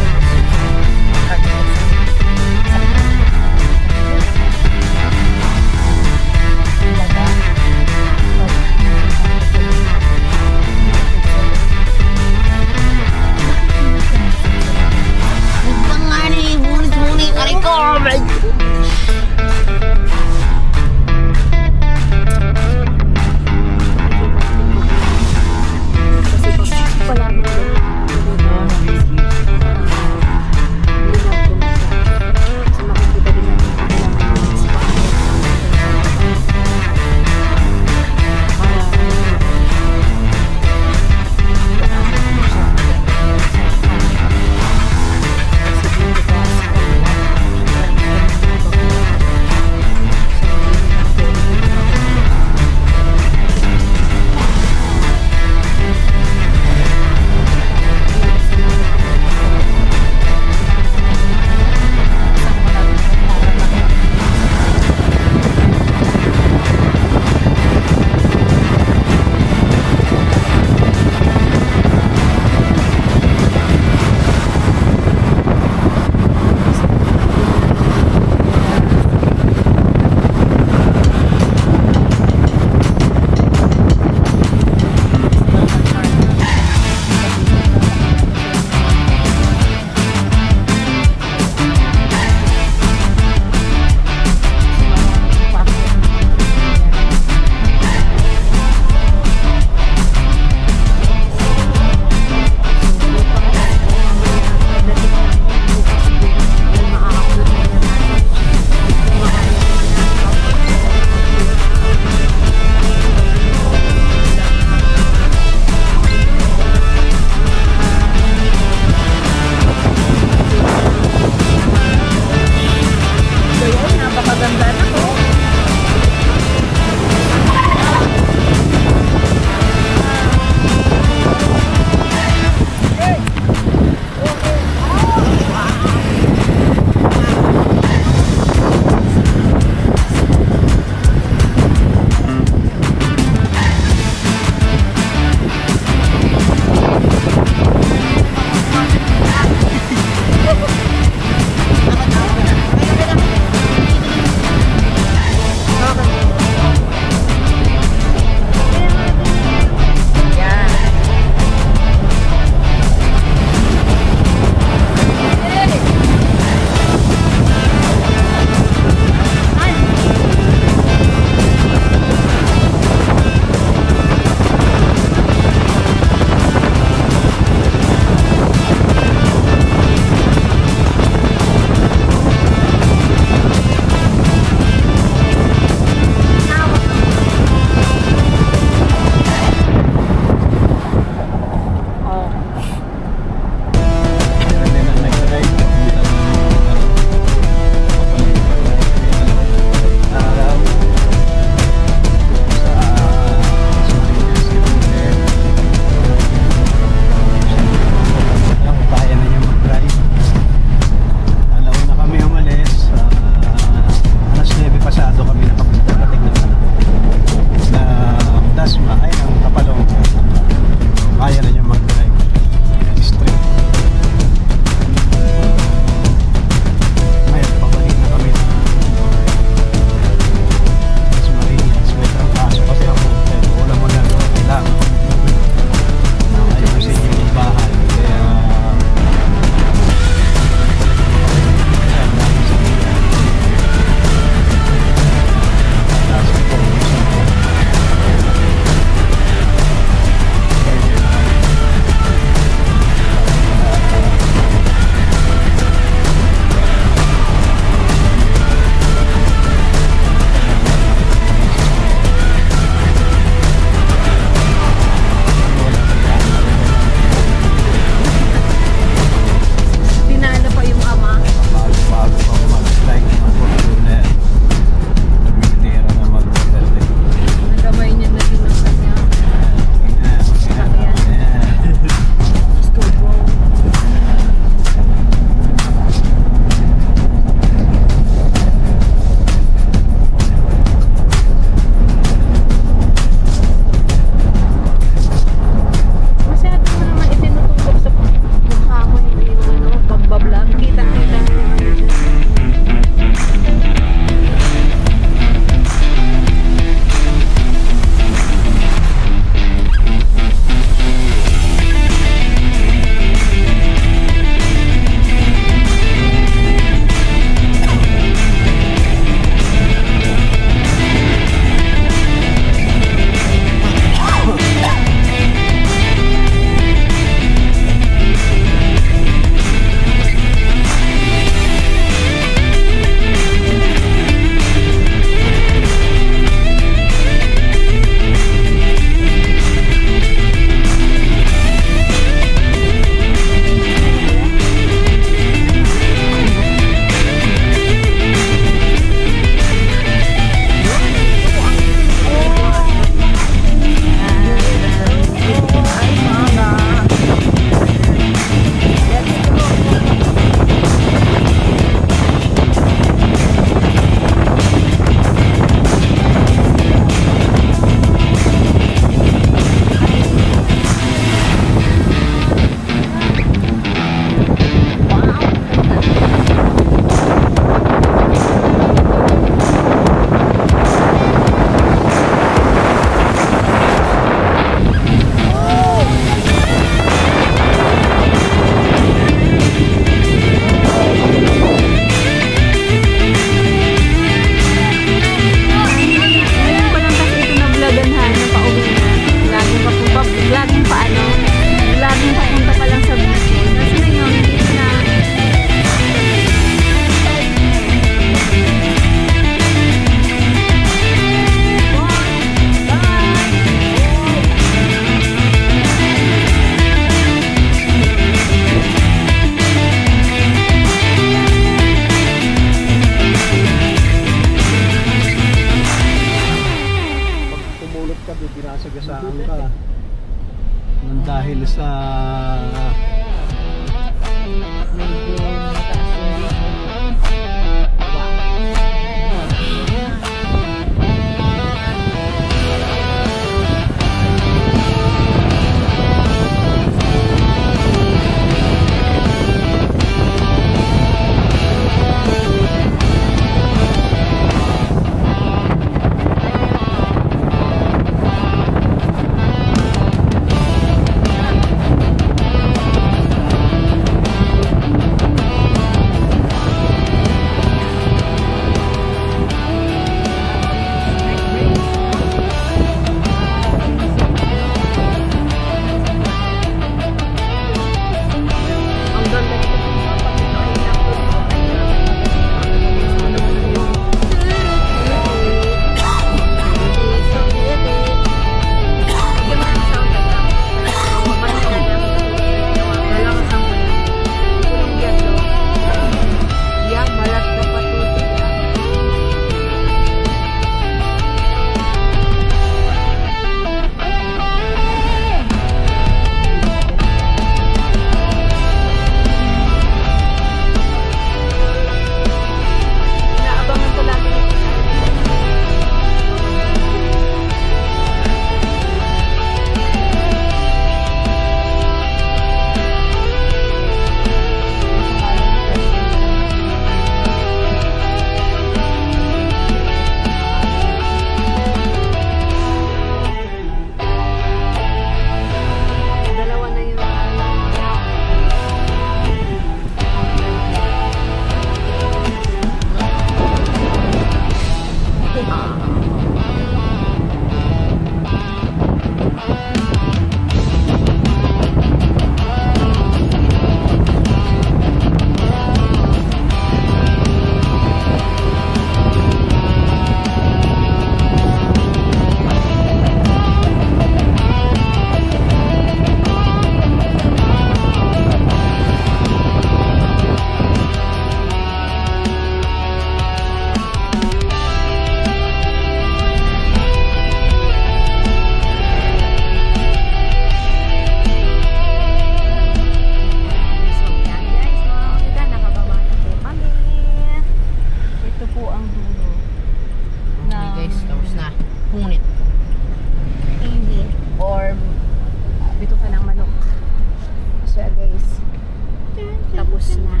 S1: Ubus na.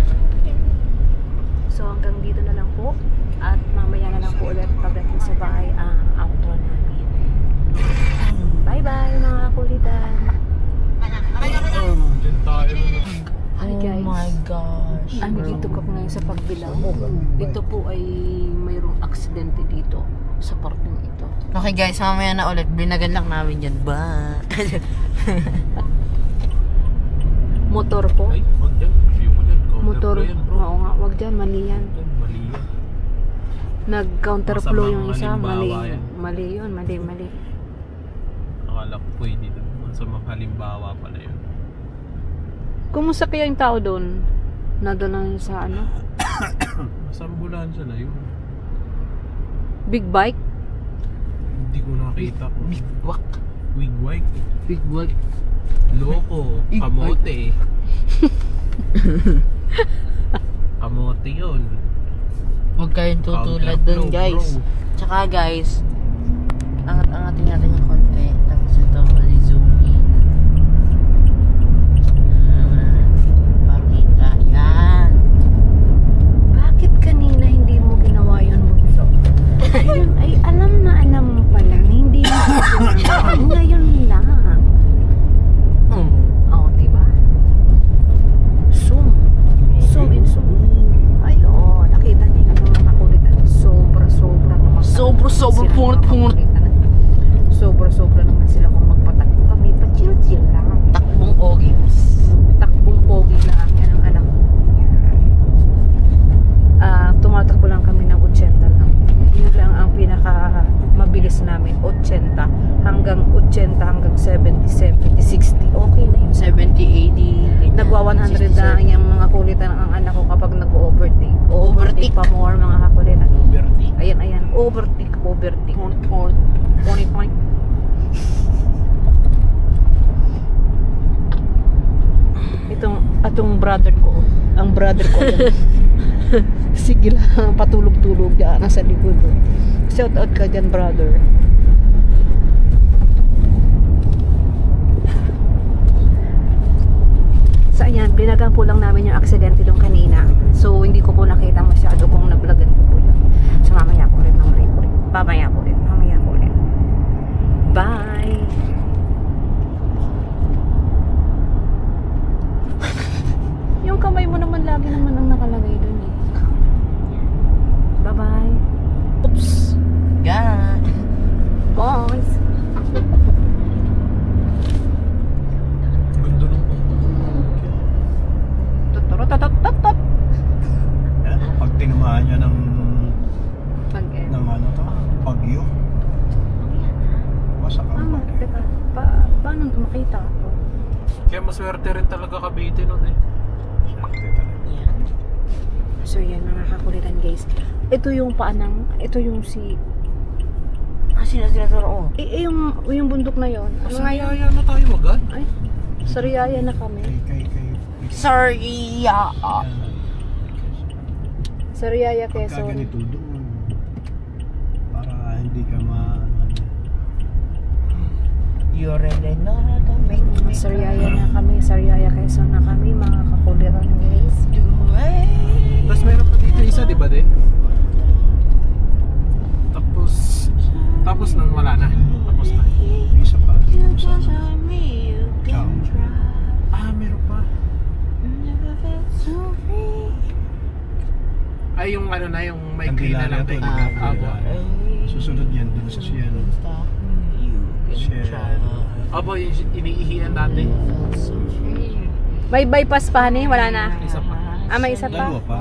S1: So hanggang dito na lang po. At mamaya na lang po ulit pagdating sa bahay ang outro namin. Bye bye mga kulitan. Hi guys.
S3: Oh my gosh.
S1: Andito ka ngayon sa Pagbilao. Ito po ay mayroong aksidente dito sa parking ito.
S3: Okay guys, mamaya na ulit. Binagan lang namin yan. Bye.
S1: Motor po.
S5: Ay, wag dyan. Review mo dyan.
S1: Motor.
S5: Counterflow yan, bro.
S1: Oo nga, wag dyan. Mali yan.
S5: Yan, mali yan.
S1: Nag-counterflow yung isa.
S5: Masamang
S1: Mali.
S5: halimbawa yan.
S1: Mali yun. Mali.
S5: Akala ko pwede dun. Sa mga halimbawa pala yun.
S1: Kumusta kaya yung tao doon? Nadala sa ano?
S5: Sa ambulansya na yun.
S1: Big bike?
S5: Hindi ko nakita ko.
S3: Wak.
S5: Wigwag.
S3: Big wag.
S5: Loko. Kamote. Kamote yun.
S3: Huwag kayong tutulad
S5: Counterflow,
S3: dun guys.
S5: bro.
S3: Tsaka guys, angat-angatin natin yung konti. Tapos ito, zoom in. Pakita. Yan.
S1: Bakit kanina hindi mo ginawa yun, Bunso? Ayun, ay alam mo pala. Hindi mo ginawa. Ngayon lang. Oo, diba? Zoom. Zoom in zoom. Ayun, nakita niyo yung mga kakulitan. Sobra-sobra naman.
S3: Sobra-sobra,
S1: sila
S3: punot-punot.
S1: mga kakulitan. Sobra-sobra naman sila kung magpatakbo kami. Pa-chill-chill lang.
S3: Takbong ogi.
S1: Takbong pogi lang. Yan ang alam ko. Tumatakbo lang kami ng 80 lang. Yun lang ang pinaka mabilis namin. 80 hanggang 80 hanggang 70, 70, 60. Okay na yun.
S3: 70, 80.
S1: Nagwa 100 na yung mga kulitan ang anak ko kapag nag-overtake. Overtake pa more mga kakulitan.
S5: Overtake.
S1: Ayan. Overtake. Point. Atong brother ko. Ang brother ko. Sige lang, patulog-tulog yan. Nasa likod ko. Shout out ka dyan, brother. So ayan, binagan po lang namin yung aksidente doon kanina. So hindi ko po nakita masyado kung nablagan ko po yun. So mamaya po ulit. Mamaya po ulit. Bye! Yung kamay mo naman lagi naman ang nakalagay doon eh. Bye-bye! Oops!
S3: Yan.
S1: Boys!
S5: Gundo nung
S1: Tuturo-tatat-tatat!
S2: Yan, pag tinumahan niya ng
S1: Pag-end.
S2: ano to, bagyo. Wasak ang bagyo.
S1: Teka, paano makita ako?
S5: Kaya maswerte rin talaga Cavite nun eh.
S2: Swerte talaga.
S3: Yan.
S1: So yan mga kakulitan guys. Ito yung paanang, ito yung si
S3: Sinaturo.
S1: yung bundok na yon. Ano nga yun?
S5: Masayaya na tayo agad.
S1: Ay, Sariaya na kami.
S2: Kay.
S3: Sorry.
S1: Sariaya,
S2: Pagka
S1: Quezon.
S2: ganito doon. Para hindi ka
S3: You already know how to make me
S1: Sariaya na kami. Sariaya, Quezon na kami mga kakulitan guys.
S3: do it.
S5: Tapos meron pa dito isa, di ba de? Tapos nang wala na. Tapos na.
S2: isa pa. Isa na.
S3: Show me you can try.
S5: Meron pa.
S3: Never felt so free.
S5: Ay, yung ano na, yung may green na lang.
S2: Susunod yan dun sa Sian.
S3: Stop me, you can
S2: Shit.
S3: try.
S5: Abo, yung iniihian natin.
S3: Felt so free.
S1: May bypass pa ni? Wala na.
S5: Isa pa.
S1: May isa
S2: Dalawa
S1: pa?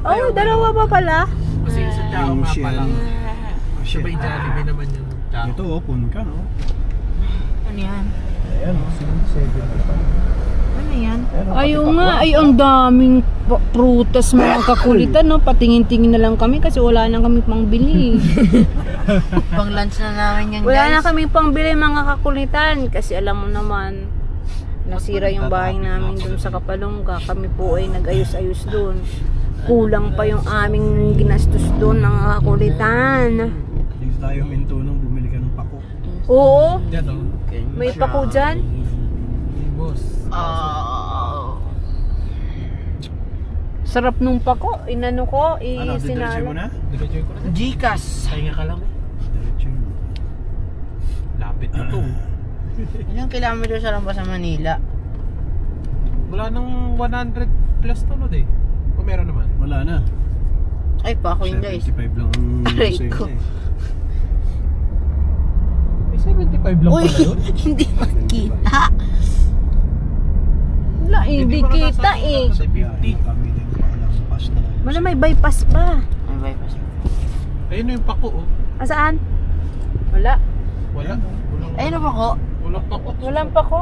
S2: pa.
S1: Oh, dalawa pa pala.
S5: Kasi isa tao
S2: Yung
S5: nga
S2: Sian.
S5: pala.
S2: Shit.
S5: Sabay Jollibee naman yung tao.
S2: Ito open ka no?
S3: Ano yan?
S2: Ayan o. 75.
S3: Ano yan?
S1: Ayun nga, ay ang daming prutas mga kakulitan, no? Patingin-tingin na lang kami kasi wala na kami pang bili.
S3: Pang lunch na namin yan,
S1: Wala na
S3: guys.
S1: kami pang bili mga kakulitan kasi alam mo naman, nasira yung bahay namin dun sa Kapalongga. Kami po ay nag-ayos-ayos dun. Kulang pa yung aming ginastos dun mga kakulitan.
S2: Dito tayo minto nung bumili ka ng pako.
S1: Oo,
S5: Yan o.
S1: may pako dyan.
S5: Boss.
S1: Sarap nung pako. Inano ko,
S2: Ano, didiretso mo
S1: isinala.
S2: na?
S5: Diretso ko na.
S3: Gcash.
S5: Pahinga ka lang.
S2: Diretso mo.
S5: Lapit na to.
S3: Ilang kilometers sa lang ba sa Manila?
S5: Wala nang 100 plus tulod eh. O meron naman.
S2: Wala na.
S3: Ay, pa ako yun guys.
S2: 75 lang ang
S3: Aray
S2: sale
S3: ko.
S2: eh.
S5: May 75 lang
S3: Uy,
S5: pala yun.
S3: hindi makita.
S1: Wala, hindi
S5: pa
S1: kita
S5: nakasama
S1: eh.
S5: sa
S2: Sa biyahe kami din palang pass na.
S1: Wala, may bypass pa.
S3: Ay, bypass.
S5: Ayun na yung pako oh.
S1: Asaan? Wala.
S5: Wala.
S3: Ayun na ba ko?
S5: Walang pako.
S1: Walang pako.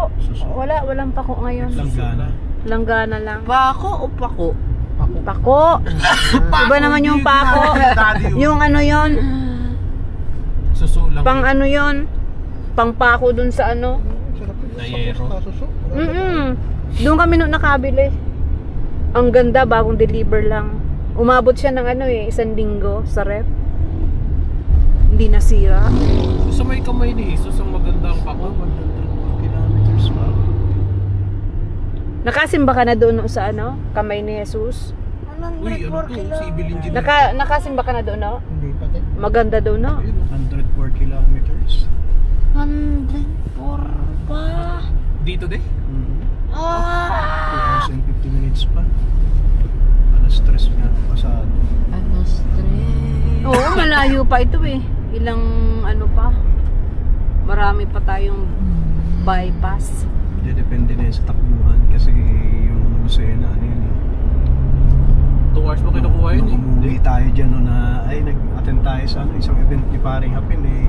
S1: Walang pako ngayon.
S2: Langgana.
S1: Langgana lang.
S3: Pako o pako?
S1: Pako. Iba naman yung pako. Yung ano yon,
S5: Susulang.
S1: pang ano yon, pang pako dun sa ano.
S5: Na yero.
S1: Doon kami nung nakabili. Ang ganda, bagong deliver lang. Umabot siya ng ano eh, 1 linggo sa ref. Hindi nasira.
S5: Sa may kamay ni Jesus ang maganda ang pako.
S2: 100 kilometers pa.
S1: Nakasimba ka na doon sa ano, kamay ni Jesus?
S5: Uy, ano to? Si Ibilin Jin.
S1: Nakasimba ka na doon, no?
S2: Hindi pa din.
S1: Maganda doon, no?
S2: 104 kilometers.
S3: 104 pa.
S5: Dito de?
S3: Ah!
S2: 2,050 minutes pa. Alas 3 nga pasado.
S3: Ano stress?
S1: Oo, malayo pa ito eh. Ilang ano pa. Marami pa tayong bypass.
S2: Depende na yun sa takbuhan kasi yung Lucena, ano yun eh.
S5: 2 hours mo kinukuha yun eh.
S2: Nung umuwi tayo dyan no, na ay nag-attend tayo sa ano, isang event ni Paring Hapin eh.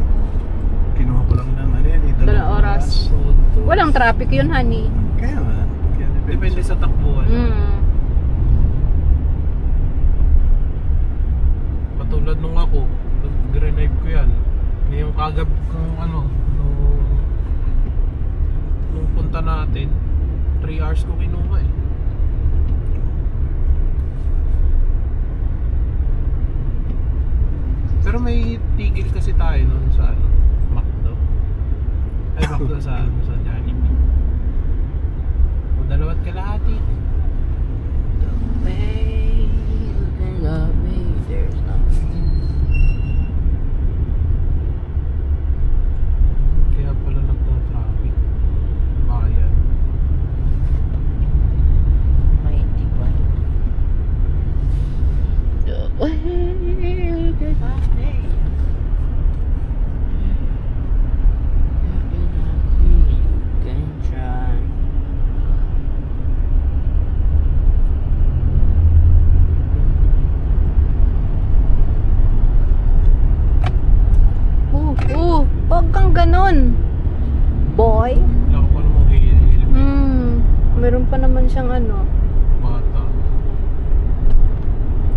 S2: Kinuha ko lang ng ano yan eh, 2
S1: 2 oras. Walang traffic yun, honey.
S2: Kaya nga. Kaya
S5: Depende sa takbuhan. Patulad nung ako, nag-grenade ko yan. Ngayong kagab kung ano, nung punta natin, 3 hours ko kinuha eh. Pero may tigil kasi tayo nun sa ano, McDo. Ay, McDo sa Jollibee. O 2 kalahati.
S3: Babe, you can love me, there's nothing.
S5: Kaya pala nagta-traffic. Bayan.
S3: Mighty ba? The way you can love me. You can try.
S1: Huwag kang ganon. Boy.
S5: Wala ko pa namang hihilip.
S1: Meron pa naman siyang ano.
S5: Bata.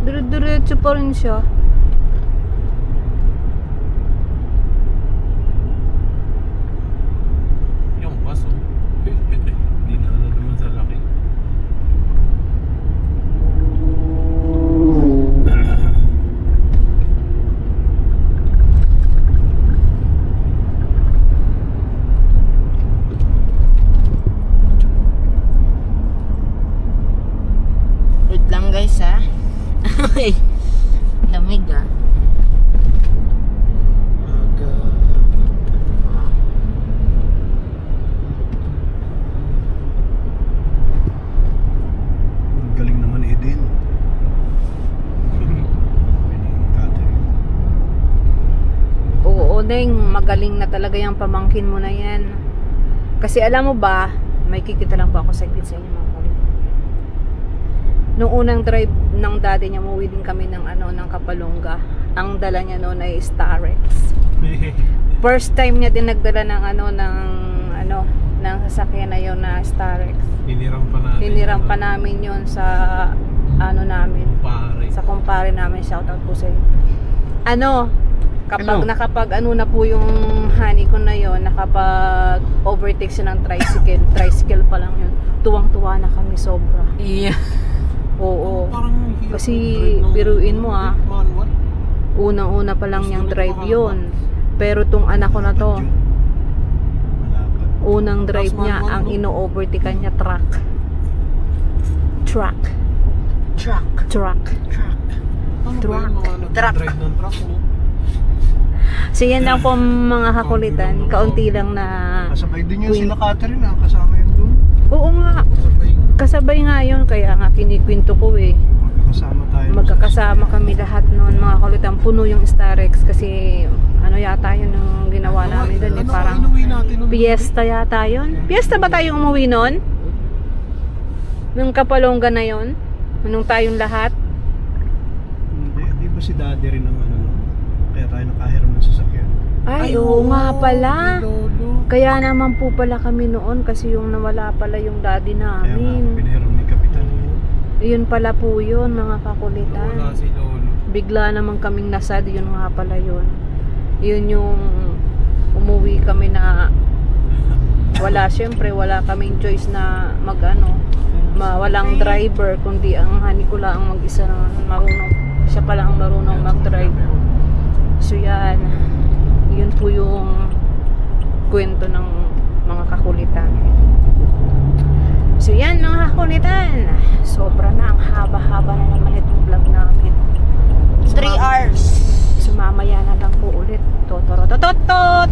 S1: Dire-diretso pa rin siya.
S5: Yung baso. Hindi na ano naman sa laki.
S3: Wait lang guys ha. Ay, lamig ah.
S2: Galing naman Eden.
S1: Oo, Deng, magaling na talaga yung pamangkin mo na yan. Kasi alam mo ba, may kikita lang po ako sa inyo mga kulit. Nung unang drive ng daddy niya, umuwi din kami ng ano, ng Kapalongga. Ang dala niya noon ay Starex. First time niya din nagdala ng ng sasakyan na yon na Starex.
S5: Hinirang pa natin.
S1: Tinirang pa namin yon sa ano namin,
S5: Pare.
S1: sa kumpare namin. Shoutout po sa iyo. Kapag nakapag na po yung honey ko na yon, nakapag overtake siya ng tricycle pa lang yun, tuwang-tuwa na kami sobra.
S3: Yeah.
S1: Oo.
S5: Parang hirap
S1: Kasi
S5: mag-drive ng
S1: biruin mo
S5: manual.
S1: unang-una pa lang niyang drive yon. Pero tong anak ko na to, unang drive niya, ang ino-overtakean niya truck.
S3: Truck.
S1: Truck.
S5: Ano ba
S1: Truck.
S5: yung mga nag-drive ng truck mo?
S1: So yan lang po mga kakulitan. Kaunti lang na...
S2: Kasabay din yun sila Catherine ha, kasama yun doon.
S1: Oo nga.
S5: Sabay.
S1: Kasabay nga yun. Kaya nga kinikwento ko eh.
S2: Magkakasama tayo.
S1: Magkakasama kami lahat noon mga kakulitan. Puno yung Starex kasi ano yata yun yung ginawa namin doon eh. Parang
S5: inuwi natin nun?
S1: fiesta yata yun. Fiesta ba tayong umuwi noon? Nung Kapalongga na yun? Nung tayong lahat?
S2: Hindi, di ba si daddy rin ang ano, no? Kaya tayo nakahiram ng sasakyan.
S1: Ay, oo nga pala.
S5: Lolo.
S1: Kaya naman po pala kami noon kasi yung nawala pala yung daddy
S2: Kaya nga,
S1: namin.
S2: pinahiram ni Kapitan.
S1: Yun pala po yun mga
S5: Wala
S1: kakulitan.
S5: si Lolo.
S1: Bigla naman kaming nasad, yun nga pala yun. Yun yung umuwi kami na wala, syempre wala kaming choice na walang driver kundi ang hani ko lang mag-isa na marunong, siya pala ang marunong mag-drive. So yan, yun po yung kwento ng mga kakulitan. So yan mga kakulitan, sobra na, ang haba-haba na naman itong vlog namin.
S3: 3 hours.
S1: So mamaya na lang po ulit. Totorotototot.